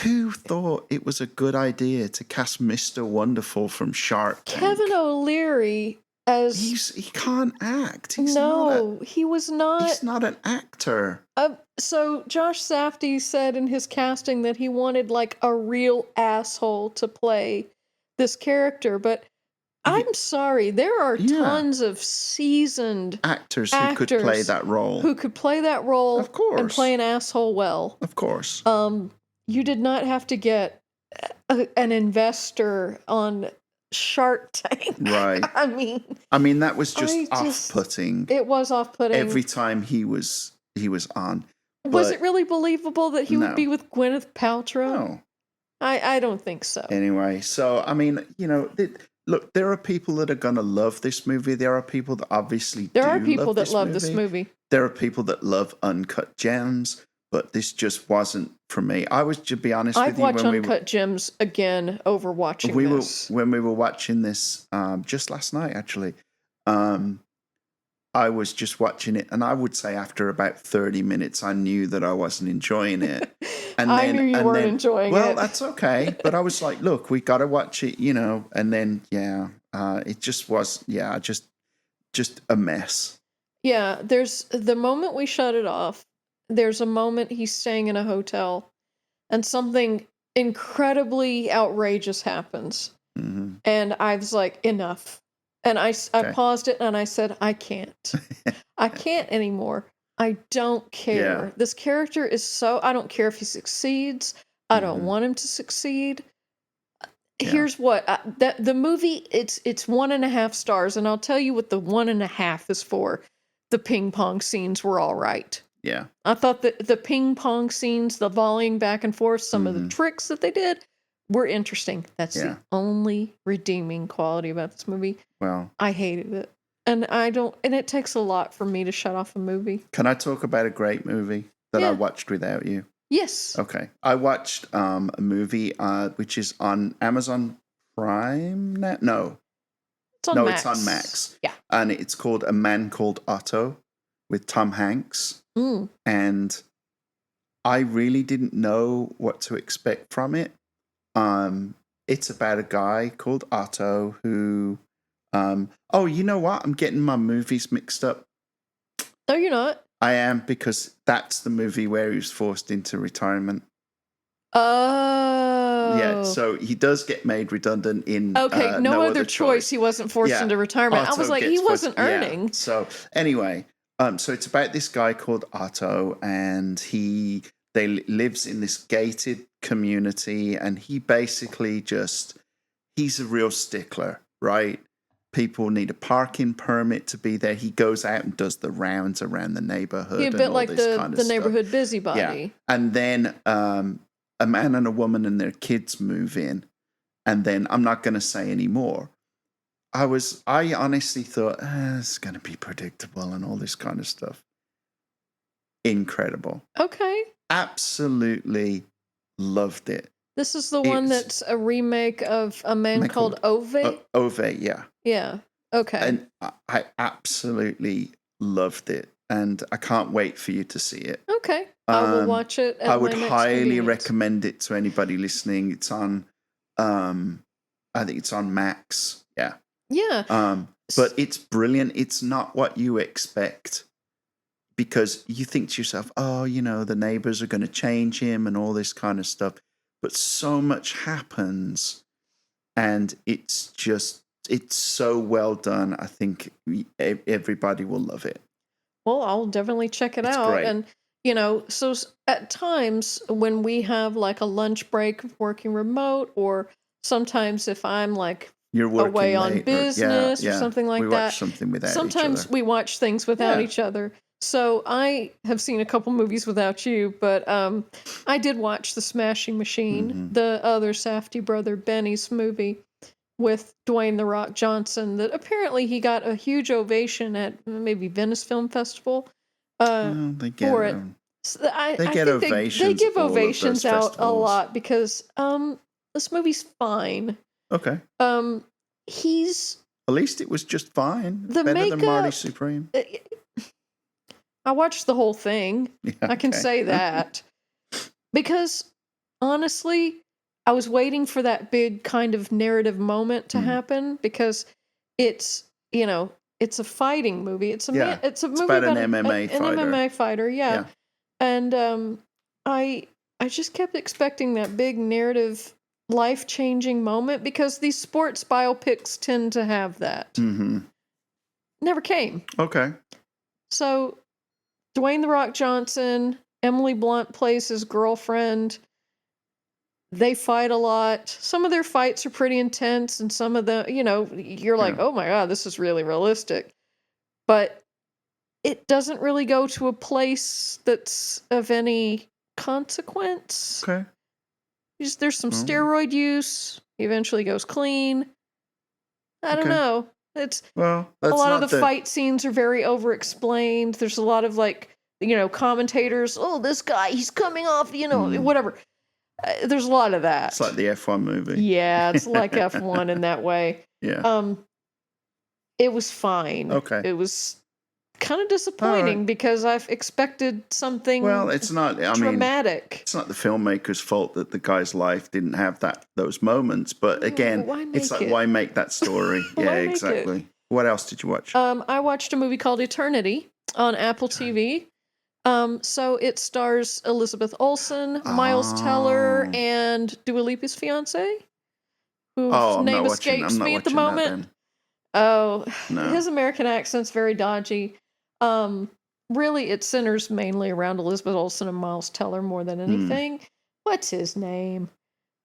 who thought it was a good idea to cast Mr. Wonderful from Shark Tank? Kevin O'Leary as he can't act. He was not. He's not an actor. So Josh Safdie said in his casting that he wanted like a real asshole to play this character, but I'm sorry, there are tons of seasoned actors who could play that role. Of course. And play an asshole well. Of course. You did not have to get an investor on Shark Tank. Right. I mean that was just off-putting. It was off-putting. Every time he was on. Was it really believable that he would be with Gwyneth Paltrow? No. I don't think so. Anyway, so, I mean, look, there are people that are going to love this movie. There are people that obviously There are people that love this movie. There are people that love Uncut Gems, but this just wasn't for me. I was, to be honest with you, I'd watch Uncut Gems again over watching this. When we were watching this just last night, actually, I was just watching it, and I would say after about 30 minutes, I knew that I wasn't enjoying it. And I knew you weren't enjoying it. Well, that's okay. But I was like, look, we got to watch it, and then, it just was, just a mess. Yeah, there's the moment we shut it off, there's a moment he's staying in a hotel, and something incredibly outrageous happens. Mm-hmm. And I was like, enough. And I paused it and I said, I can't. I can't anymore. I don't care. Yeah. This character is I don't care if he succeeds. I don't want him to succeed. Yeah. Here's what, the movie, it's 1.5 stars. And I'll tell you what the 1.5 is for. The ping pong scenes were all right. Yeah. I thought that the ping pong scenes, the volleying back and forth, some of the tricks that they did were interesting. That's the only redeeming quality about this movie. Well, I hated it. And it takes a lot for me to shut off a movie. Can I talk about a great movie that I watched without you? Yes. Okay. I watched a movie which is on Amazon Prime now. No. It's on Max. It's on Max. Yeah. And it's called A Man Called Otto with Tom Hanks. Mm. And I really didn't know what to expect from it. It's about a guy called Otto who, you know what? I'm getting my movies mixed up. No, you're not. I am, because that's the movie where he was forced into retirement. Oh. Yeah, so he does get made redundant in no other choice. He wasn't forced into retirement. Otto I was like, he wasn't earning. Yeah. So anyway, so it's about this guy called Otto, and he lives in this gated community, and he basically he's a real stickler, right? People need a parking permit to be there. He goes out and does the rounds around the neighborhood. Yeah, a bit like the neighborhood busybody. Yeah. And then a man and a woman and their kids move in, and then I'm not going to say any more. I honestly thought it's going to be predictable and all this kind of stuff. Incredible. Okay. Absolutely loved it. This is the one that's a remake of A Man Called Otto? Otto, yeah. Yeah, okay. And I absolutely loved it, and I can't wait for you to see it. Okay, I will watch it at I would my next highly convenience. recommend it to anybody listening. It's on, I think it's on Max, yeah. Yeah. But it's brilliant. It's not what you expect. Because you think to yourself, the neighbors are going to change him and all this kind of stuff. But so much happens, and it's so well done. I think everybody will love it. Well, I'll definitely check it out. Great. And, so at times when we have like a lunch break of working remote, or sometimes if I'm like you're away on business or something like we that. Watch something without sometimes each other. We watch things without each other. So I have seen a couple movies without you, but I did watch The Smashing Machine, the other Safdie brother Benny's movie with Dwayne "The Rock" Johnson, that apparently he got a huge ovation at maybe Venice Film Festival for it. So they get ovations. They give ovations out a lot because this movie's fine. Okay. He's at least it was just fine. Better than Marty Supreme. I watched the whole thing. Yeah, okay. I can say that because honestly, I was waiting for that big kind of narrative moment to happen because it's it's a fighting movie. It's a movie about an MMA fighter. Yeah. And I just kept expecting that big narrative, life-changing moment because these sports biopics tend to have that. Mm-hmm. Never came. Okay. So Dwayne "The Rock" Johnson, Emily Blunt plays his girlfriend. They fight a lot. Some of their fights are pretty intense, and some of the, you're like, oh my God, this is really realistic. But it doesn't really go to a place that's of any consequence. Okay. There's some steroid use. He eventually goes clean. I don't know. It's a lot of the fight scenes are very over-explained. There's a lot of commentators. Oh, this guy, he's coming off, whatever. There's a lot of that. It's like the F1 movie. Yeah, it's like F1 in that way. Yeah. It was fine. Okay. It was kind of disappointing because I've expected something. Well, it's not dramatic. It's not the filmmaker's fault that the guy's life didn't have those moments. But again, why make that story? Yeah, exactly. What else did you watch? I watched a movie called Eternity on Apple TV. So it stars Elizabeth Olsen, Miles Teller, and Dua Lipa's fiance, whose name escapes me at the moment. His American accent's very dodgy. Really, it centers mainly around Elizabeth Olsen and Miles Teller more than anything. What's his name?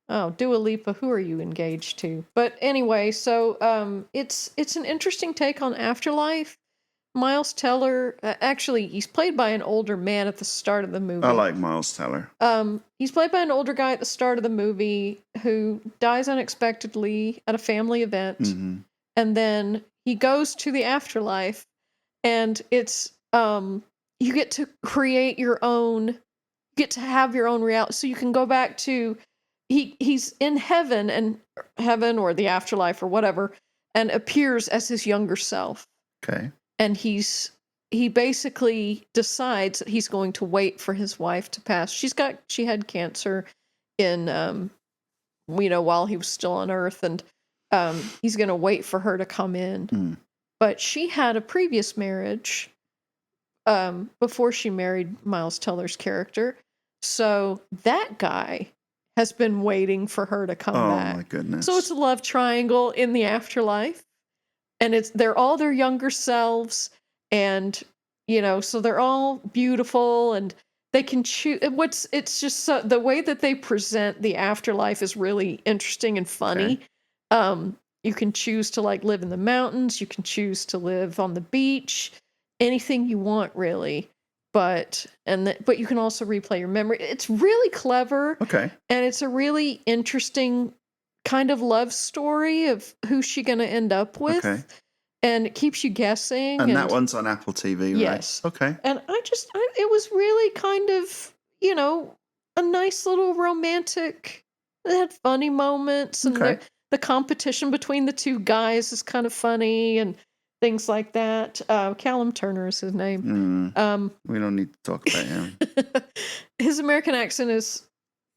Oh, Dua Lipa. Who are you engaged to? But anyway, so it's an interesting take on afterlife. Miles Teller, actually, he's played by an older man at the start of the movie. I like Miles Teller. He's played by an older guy at the start of the movie who dies unexpectedly at a family event. Mm-hmm. And then he goes to the afterlife, and it's, you get to create your own, you get to have your own reality. So you can go back to, he's in heaven or the afterlife or whatever, and appears as his younger self. Okay. And he basically decides that he's going to wait for his wife to pass. She had cancer while he was still on Earth, and he's going to wait for her to come in. But she had a previous marriage before she married Miles Teller's character. So that guy has been waiting for her to come back. Oh my goodness. So it's a love triangle in the afterlife. And they're all their younger selves, and so they're all beautiful, and they can choose. It's just the way that they present the afterlife is really interesting and funny. Okay. You can choose to live in the mountains. You can choose to live on the beach. Anything you want, really. But you can also replay your memory. It's really clever. Okay. And it's a really interesting kind of love story of who's she going to end up with. Okay. And it keeps you guessing. And that one's on Apple TV, right? Yes. Okay. And it was really kind of, a nice little romantic, it had funny moments, and the competition between the two guys is kind of funny and things like that. Callum Turner is his name. We don't need to talk about him. His American accent is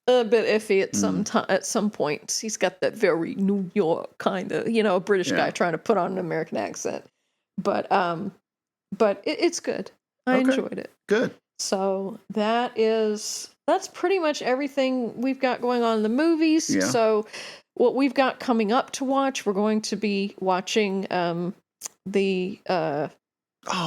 a bit iffy at some points. He's got that very New York kind of, a British guy trying to put on an American accent. But it's good. I enjoyed it. Good. So that's pretty much everything we've got going on in the movies. Yeah. So what we've got coming up to watch, we're going to be watching the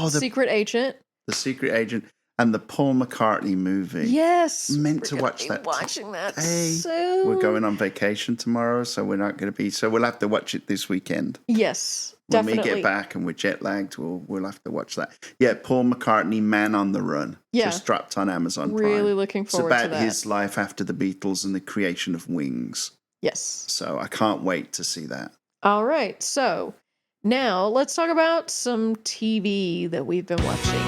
Secret Agent. The Secret Agent. And the Paul McCartney movie. Yes. Meant to watch that. Watching that soon. We're going on vacation tomorrow, so we're not going to be. So we'll have to watch it this weekend. Yes, definitely. When we get back and we're jet lagged, we'll have to watch that. Yeah, Paul McCartney, Man on the Run. Yeah. Just dropped on Amazon Prime. Really looking forward to that. It's about his life after the Beatles and the creation of Wings. Yes. So I can't wait to see that. All right. So now let's talk about some TV that we've been watching.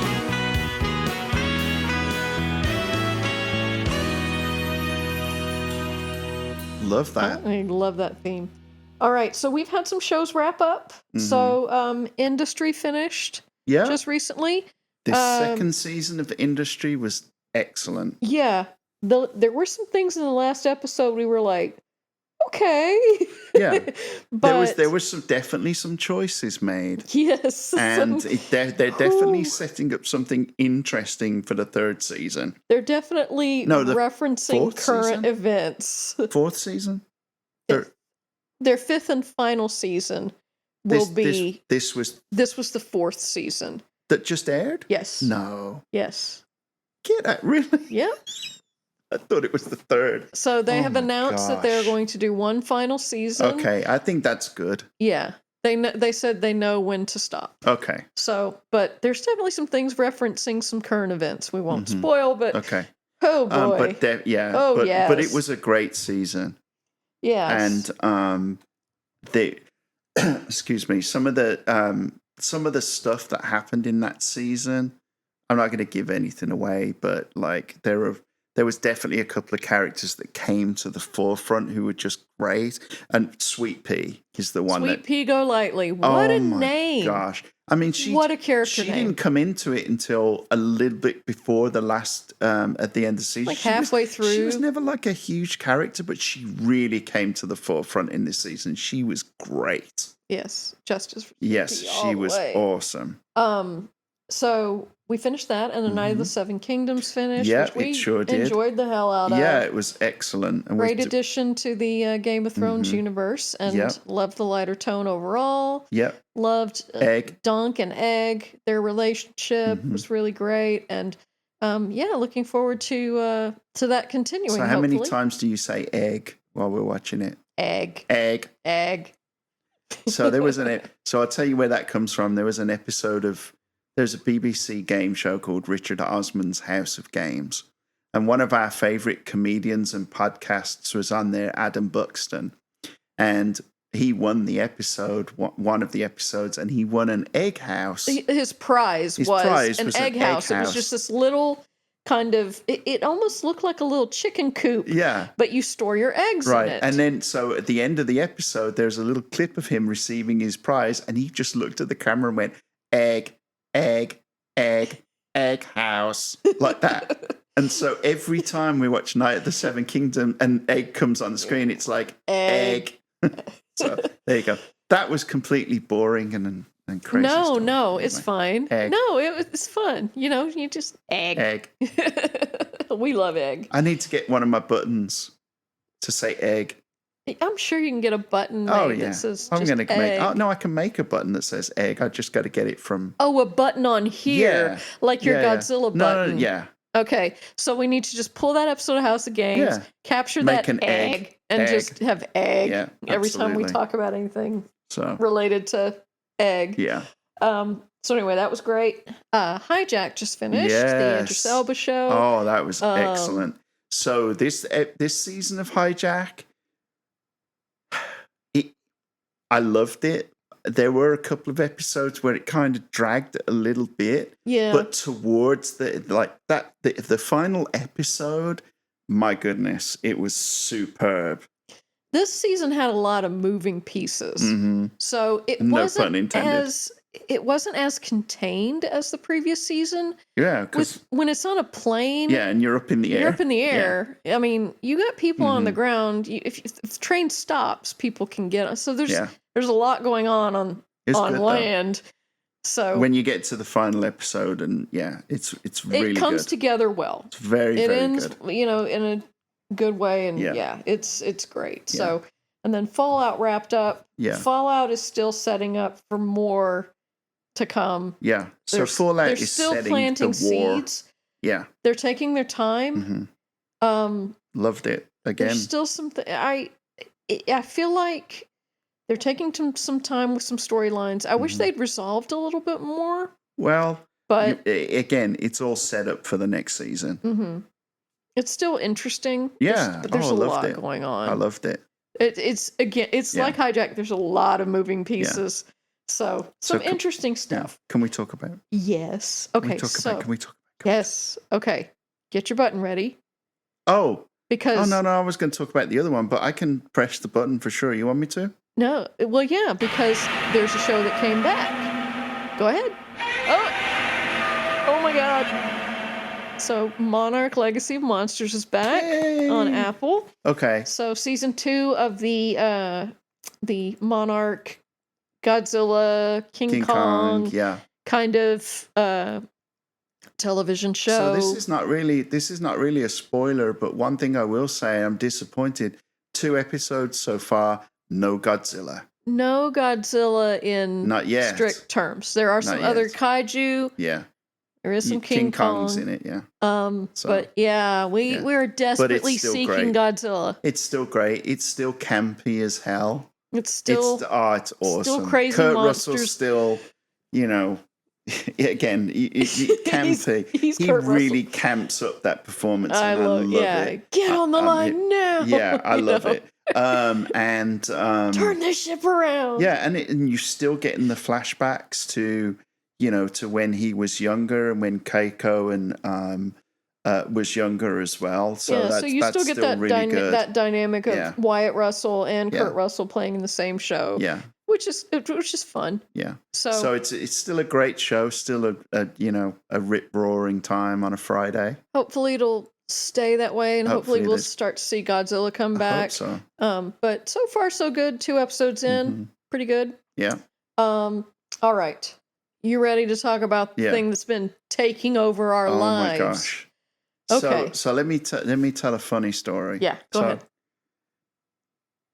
love that. I love that theme. All right, so we've had some shows wrap up. Mm-hmm. So Industry finished just recently. The second season of Industry was excellent. Yeah. There were some things in the last episode we were like, okay. Yeah. But there was definitely some choices made. Yes. And they're definitely setting up something interesting for the third season. They're definitely referencing current events. Fourth season? Their fifth and final season will be... This was the fourth season. That just aired? Yes. No. Yes. Get it? Really? Yeah. I thought it was the third. So they have announced that they're going to do one final season. Okay, I think that's good. Yeah. They said they know when to stop. Okay. So, but there's definitely some things referencing some current events. We won't spoil, but... Okay. Oh, boy. But it was a great season. Yes. And excuse me, some of the stuff that happened in that season, I'm not going to give anything away, but like there was definitely a couple of characters that came to the forefront who were just great. And Sweet Pea is the one. Sweet Pea Go Lightly. What a name! Gosh, I mean, what a character name. She didn't come into it until a little bit before the last at the end of the season. Like halfway through. She was never like a huge character, but she really came to the forefront in this season. She was great. Yes, Justice for Yes, she was awesome. So we finished that, and the Night of the Seven Kingdoms finished. Yeah, which we it sure did. Enjoyed the hell out of. Yeah, it was excellent. And great addition to the Game of Thrones universe, and loved the lighter tone overall. Yep. Loved Egg. Dunk and Egg. Their relationship was really great, and looking forward to that continuing. So, how many times do you say egg while we're watching it? Egg. Egg. Egg. So there was so I'll tell you where that comes from. There's a BBC game show called Richard Osman's House of Games. And one of our favorite comedians and podcasts was on there, Adam Buxton. And he won the episode, one of the episodes, and he won an egg house. His prize was an egg house. It was just this little kind of, it almost looked like a little chicken coop. Yeah. But you store your eggs in it. And then, so at the end of the episode, there's a little clip of him receiving his prize, and he just looked at the camera and went, egg, egg, egg, egg house, like that. And so every time we watch Night of the Seven Kingdoms and egg comes on the screen, it's like, egg. So there you go. That was completely boring and crazy. No, it's fine. Egg. No, it's fun. You just egg. We love egg. I need to get one of my buttons to say egg. I'm sure you can get a button made that says I'm just gonna egg. I can make a button that says egg. I just got to get it from. Oh, a button on here, like your Godzilla button. No, yeah. Okay, so we need to just pull that episode of House of Games, capture that egg, and just have egg every time we talk about anything related to egg. Yeah. So anyway, that was great. Hijack just finished the Idris Elba show. Oh, that was excellent. So this season of Hijack, I loved it. There were a couple of episodes where it kind of dragged a little bit. Yeah. But towards the final episode, my goodness, it was superb. This season had a lot of moving pieces. Mm-hmm. So it wasn't as contained as the previous season. Yeah, because when it's on a plane, and you're up in the air. Yeah. I mean, you got people on the ground. If the train stops, people can get. So there's a lot going on land. Though. So when you get to the final episode, and it's really it comes together well. It's very it very ends, good. In a good way, and it's great. Yeah. So and then Fallout wrapped up. Yeah, Fallout is still setting up for more to come. Yeah. So Fallout is still setting planting the war. seeds. Yeah. They're taking their time. Mm-hmm. Loved it again. There's still something I feel like they're taking some time with some storylines. I wish they'd resolved a little bit more. Well, but again, it's all set up for the next season. Mm-hmm. It's still interesting. Yeah, but there's a lot going on. I loved it. It's like Hijack. There's a lot of moving pieces. Yeah. So some interesting stuff. Yeah. Can we talk about? Yes. Okay. Can we talk about? Yes. Okay. Get your button ready. Oh, Because no, I was going to talk about the other one, but I can press the button for sure. You want me to? No, well, yeah, because there's a show that came back. Go ahead. Oh my God. So Monarch Legacy of Monsters is back on Apple. Okay. So season 2 of the Monarch Godzilla King Kong kind of television show. So this is not really a spoiler, but one thing I will say, I'm disappointed. 2 episodes so far, no Godzilla. No Godzilla in not yet. Strict terms. There are some other kaiju. Yeah. There is some King Kong's Kong in it, yeah. But yeah, we're desperately seeking Godzilla. It's still great. It's still campy as hell. It's awesome. Still crazy Kurt monsters. Russell's still, again, campy. He really camps up that performance. I love it. Get on the line now. Yeah, I love it. And turn this ship around. Yeah, and you're still getting the flashbacks to when he was younger and when Keiko and was younger as well. So so you still get that really that dynamic of Wyatt Russell and Kurt Russell playing in the same show. Yeah. Which is fun. Yeah. So it's still a great show, still a rip roaring time on a Friday. Hopefully it'll stay that way, and hopefully we'll start to see Godzilla come back. I hope so. But so far so good. 2 episodes in, pretty good. Yeah. All right. You ready to talk about the thing that's been taking over our lives? Oh my gosh. Okay. So let me tell a funny story. Yeah. Go ahead.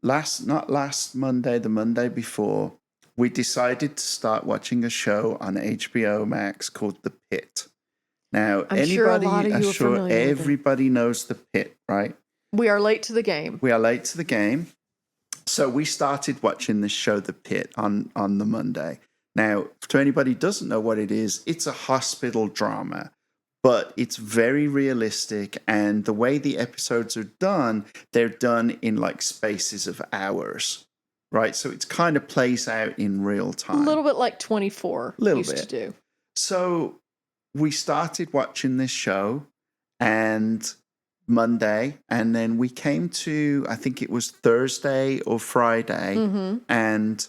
Not last Monday, the Monday before, we decided to start watching a show on HBO Max called The Pit. Now, I'm sure everybody knows The Pit, right? We are late to the game. So we started watching this show, The Pit, on the Monday. Now, to anybody who doesn't know what it is, it's a hospital drama. But it's very realistic, and the way the episodes are done, they're done in like spaces of hours, right? So it kind of plays out in real time. A little bit like 24 used to do. So we started watching this show and Monday, and then we came to, I think it was Thursday or Friday, and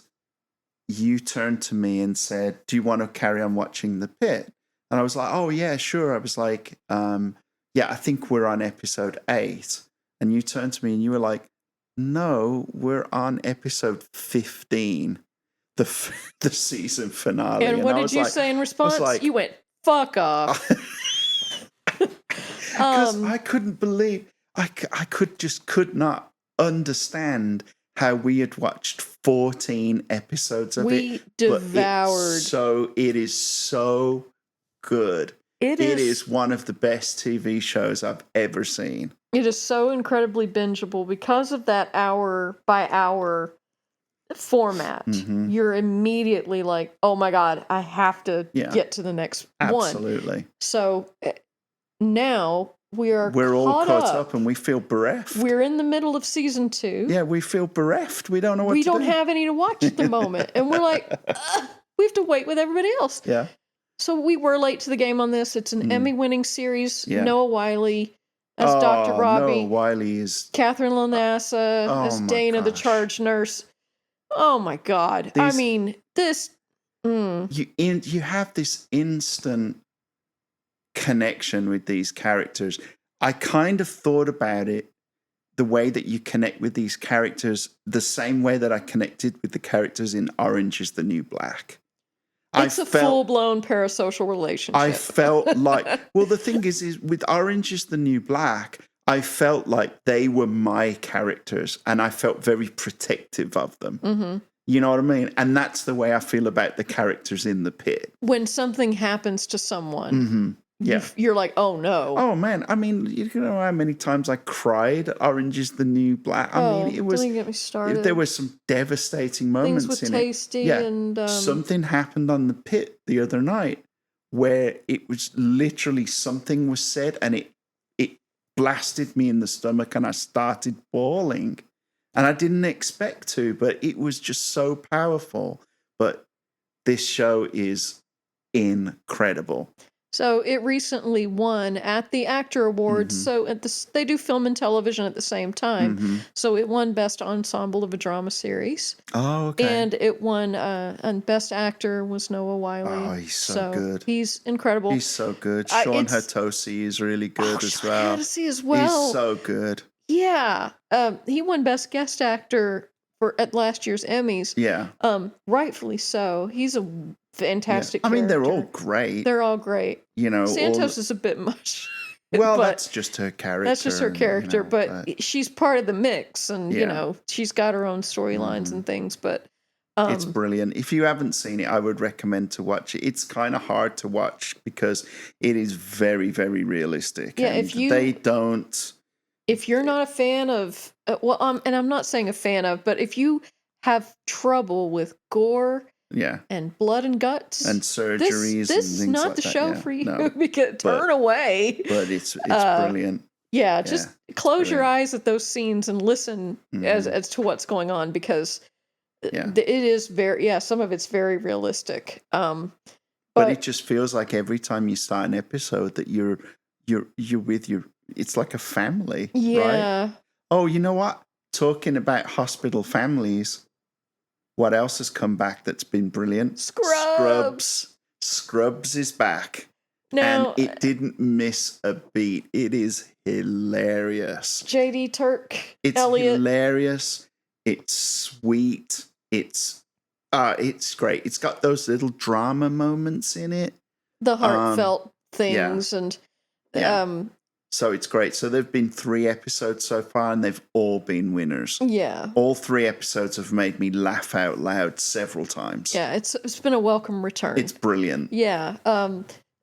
you turned to me and said, "Do you want to carry on watching The Pit?" And I was like, "Oh, yeah, sure." I was like, "Yeah, I think we're on episode 8. And you turned to me and you were like, "No, we're on episode 15, the season finale." And what did you say in response? You went, "Fuck off." Because I couldn't believe, I could not understand how we had watched 14 episodes of it. We devoured. It is so good. It is one of the best TV shows I've ever seen. It is so incredibly bingeable because of that hour by hour format. You're immediately like, "Oh my God, I have to get to the next one." Absolutely. So now we're all caught up and we feel bereft. We're in the middle of season 2. Yeah, we feel bereft. We don't know what to do. We don't have any to watch at the moment. And we're like, we have to wait with everybody else. Yeah. So we were late to the game on this. It's an Emmy-winning series. Yeah. Noah Wiley as Dr. Robbie. Noah Wiley is... Catherine Lanassa as Dana, the charge nurse. Oh, my God. This... You have this instant connection with these characters. I kind of thought about it the way that you connect with these characters, the same way that I connected with the characters in Orange is the New Black. It's a full-blown parasocial relationship. I felt like, well, the thing is with Orange is the New Black, I felt like they were my characters and I felt very protective of them. You know what I mean? And that's the way I feel about the characters in The Pit. When something happens to someone, you're like, "Oh no." Oh man, you know how many times I cried at Orange is the New Black? It was, don't get me started. There were some devastating moments Things with in Tasty it. And something happened on The Pit the other night where it was literally something was said and it blasted me in the stomach and I started bawling. And I didn't expect to, but it was just so powerful. But this show is incredible. So it recently won at the Actor Awards. So they do film and television at the same time. So it won Best Ensemble of a Drama Series. Oh, okay. And it won, and Best Actor was Noah Wyle. Oh, he's so good. He's incredible. He's so good. Sean Hatosi is really good as well. Hatosi as well. He's so good. Yeah. He won Best Guest Actor at last year's Emmys. Yeah. Rightfully so. He's a fantastic character. I mean, they're all great. They're all great. You know, Santos is a bit much. Well, that's just her character. That's just her character, but she's part of the mix, and you know, she's got her own storylines and things. But it's brilliant. If you haven't seen it, I would recommend to watch it. It's kind of hard to watch because it is very, very realistic. Yeah, and if you're not a fan of, and I'm not saying a fan of, but if you have trouble with gore. Yeah, and blood and guts and surgeries. This is not the show for you. Because turn away. But it's brilliant. Yeah, just close your eyes at those scenes and listen as to what's going on, because it is some of it's very realistic. But it just feels like every time you start an episode that you're with it's like a family. Yeah. Right? Oh, you know what? Talking about hospital families. What else has come back that's been brilliant? Scrubs is back. Now, and it didn't miss a beat. It is hilarious. JD Turk, it's Elliot. Hilarious. It's sweet. It's great. It's got those little drama moments in it. The heartfelt things and so it's great. So there've been 3 episodes so far, and they've all been winners. Yeah. All 3 episodes have made me laugh out loud several times. Yeah, it's been a welcome return. It's brilliant. Yeah.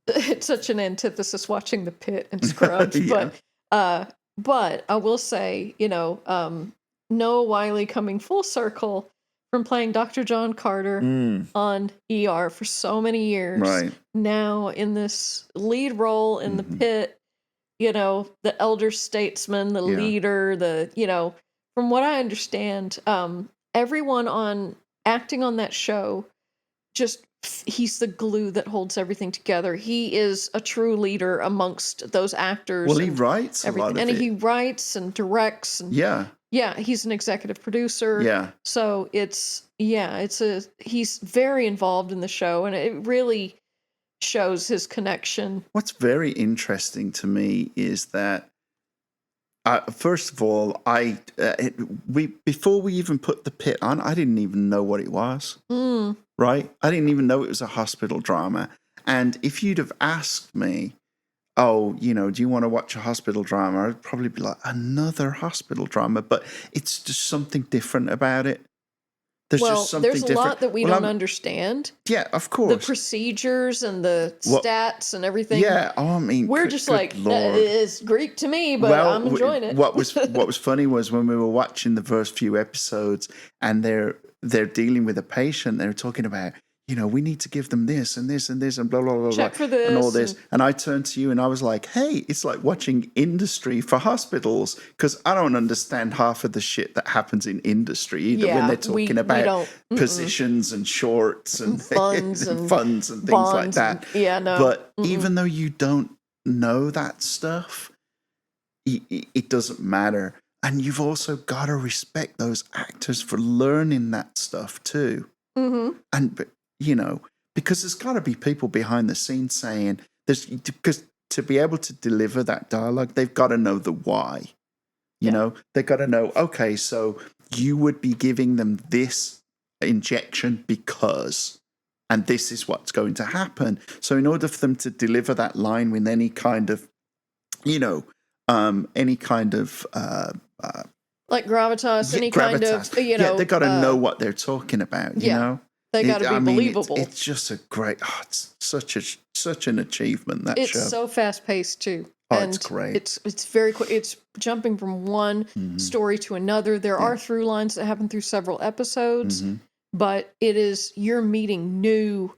It's such an antithesis watching The Pit and Scrubs. But I will say, you know, Noah Wyle coming full circle from playing Dr. John Carter on ER for so many years. Right. Now in this lead role in The Pit. You know, the elder statesman, the leader, from what I understand, everyone acting on that show, he's the glue that holds everything together. He is a true leader amongst those actors. Well, he writes everything. A lot of it. He writes and directs. And, he's an executive producer. Yeah. So he's very involved in the show, and it really shows his connection. What's very interesting to me is that first of all, before we even put The Pit on, I didn't even know what it was. Right? I didn't even know it was a hospital drama. And if you'd have asked me, oh, you know, do you want to watch a hospital drama? I'd probably be like, another hospital drama. But it's just something different about it. There's a lot that we don't understand. Yeah, of course. The procedures and the stats and everything. Yeah, I mean, we're just like, it's Greek to me, but I'm enjoying it. What was funny was when we were watching the first few episodes, and they're dealing with a patient. They're talking about, you know, we need to give them this and this and this and blah, blah, blah, check for this and all this. And I turned to you and I was like, hey, it's like watching industry for hospitals, because I don't understand half of the shit that happens in industry either when they're talking about positions and shorts and funds and things like that. But even though you don't know that stuff, it doesn't matter. And you've also got to respect those actors for learning that stuff too. And you know, because there's got to be people behind the scenes saying, because to be able to deliver that dialogue, they've got to know the why. You know, they've got to know, okay, so you would be giving them this injection because, and this is what's going to happen. So in order for them to deliver that line with any kind of, you know, any kind of like gravitas, kind of, you know, they've got to know what they're talking about. You know. They got to be believable. It's just a great. It's such an achievement. That show. It's so fast paced too. Oh, it's great. It's very quick. It's jumping from one story to another. There are through lines that happen through several episodes, but you're meeting new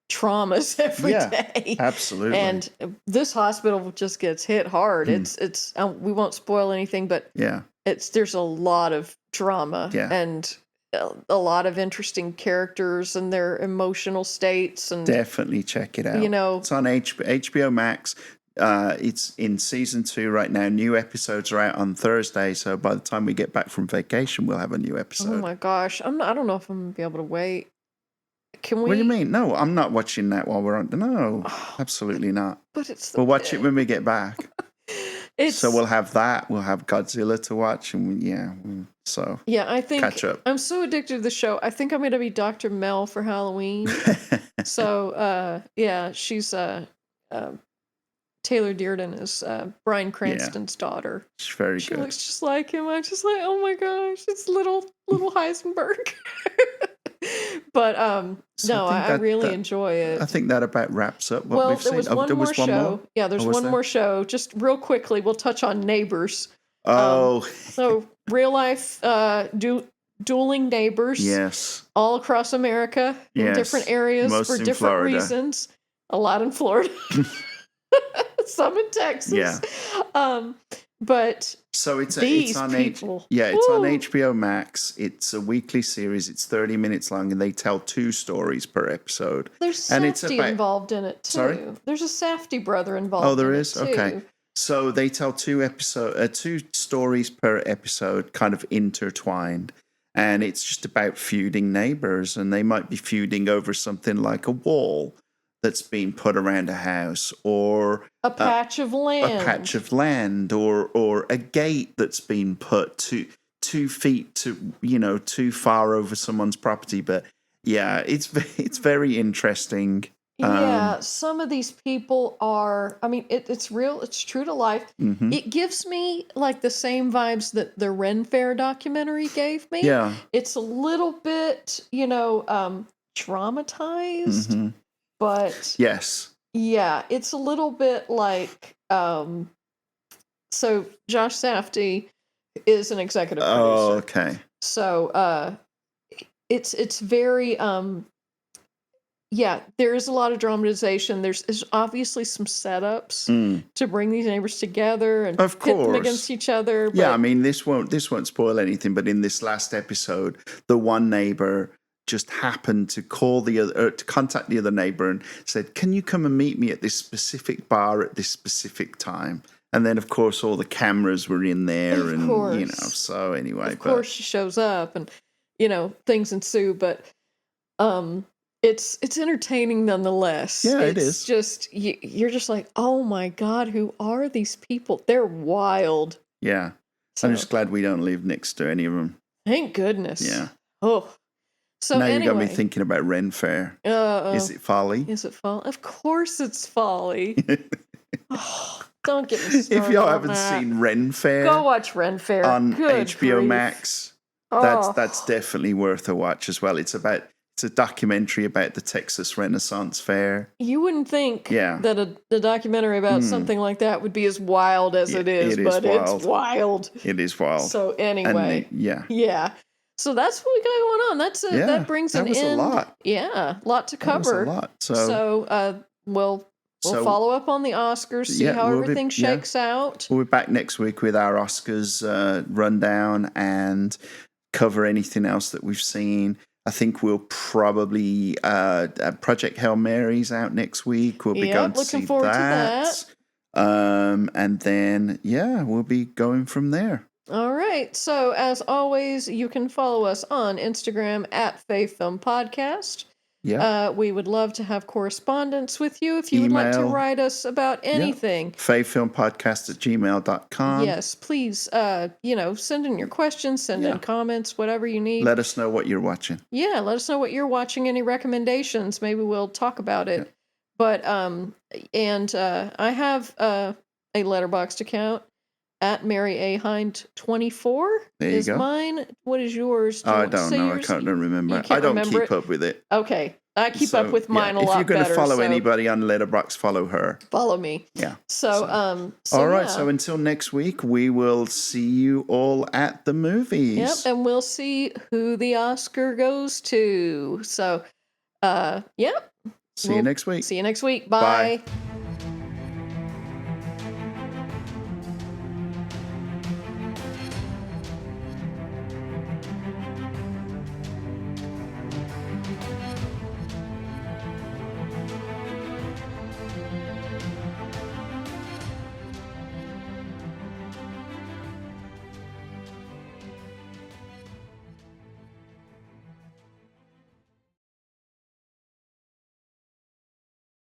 traumas every day. Absolutely. And this hospital just gets hit hard. It's we won't spoil anything, but there's a lot of drama and a lot of interesting characters and their emotional states. And definitely check it out. It's on HBO Max. It's in season 2 right now. New episodes are out on Thursday, so by the time we get back from vacation, we'll have a new episode. Oh my gosh, I don't know if I'm gonna be able to wait. Can we? What do you mean? No, I'm not watching that while we're on. No, absolutely not. But we'll watch it when we get back. So we'll have that. We'll have Godzilla to watch, and I think catch up. I'm so addicted to the show. I think I'm gonna be Dr. Mel for Halloween. So she's Taylor Dearden is Bryan Cranston's daughter. She's very good. She looks just like him. I'm just like, oh my gosh, it's little Heisenberg. But I really enjoy it. I think that about wraps up what we've seen. Was one more show. Yeah, there's one more show. Just real quickly, we'll touch on Neighbors. So real life dueling neighbors. Yes. All across America in different areas for different Florida. reasons. A lot in Florida. Some in Texas. Yeah. But so it's on people. It's on HBO Max. It's a weekly series. It's 30 minutes long, and they tell 2 stories per episode. There's Safdie involved in it too. Sorry? There's a Safdie brother involved. Oh, there is? It too. Okay. So they tell 2 stories per episode, kind of intertwined, and it's just about feuding neighbors, and they might be feuding over something like a wall that's been put around a house, or a patch of land, or a gate that's been put 2 feet too far over someone's property. But it's very interesting. Some of these people are. I mean, it's real. It's true to life. Mm-hmm. It gives me like the same vibes that the Ren Fair documentary gave me. Yeah, it's a little bit, traumatized. Mm-hmm. But yes, it's a little bit like so Josh Safdie is an executive producer. Oh, okay. So it's very there is a lot of dramatization. There's obviously some setups to bring these neighbors together and of course pit them against each other. But I mean this won't spoil anything, but in this last episode, the one neighbor just happened to to contact the other neighbor and said, "Can you come and meet me at this specific bar at this specific time?" And then, of course, all the cameras were in there, of course. So anyway, of course, she shows up, and things ensue. But it's entertaining nonetheless. Yeah, it is. Just you're just like, oh my God, who are these people? They're wild. Yeah, so, I'm just glad we don't live next to any of them. Thank goodness. Yeah. Oh. So now anyway, you got me thinking about Ren Fair. Is it folly? Is it folly? Of course it's folly. Don't get me started. If y'all haven't seen Ren Fair, go watch Ren Fair on HBO Max. That's definitely worth a watch as well. It's a documentary about the Texas Renaissance Fair. You wouldn't think that the documentary about something like that would be as wild as it is, but it's wild. It is wild. So anyway, yeah. So that's what we got going on. That brings an end. A lot. Yeah, a lot to cover. That was a lot. So we'll follow up on the Oscars, see how everything shakes out. We'll be back next week with our Oscars rundown and cover anything else that we've seen. I think we'll probably Project Hail Mary's out next week. We'll be going to see that. Looking forward to that. And then we'll be going from there. All right. So as always, you can follow us on Instagram at FaveFilm Podcast. Yeah. We would love to have correspondence with you if you would like to write us about anything. FaveFilmPodcast@gmail.com. Yes, please, send in your questions, send in comments, whatever you need. Let us know what you're watching. Yeah, let us know what you're watching, any recommendations. Maybe we'll talk about it. Yeah. But, I have a Letterboxd account. At Mary A. Hind 24 is mine. What is yours? I don't know. I can't remember. I don't keep up with it. Okay. I keep up with mine a lot better. If you're going to follow anybody on Letterboxd, follow her. Follow me. Yeah. So all right. So until next week, we will see you all at the movies. Yep. And we'll see who the Oscar goes to. So, See you next week. See you next week. Bye.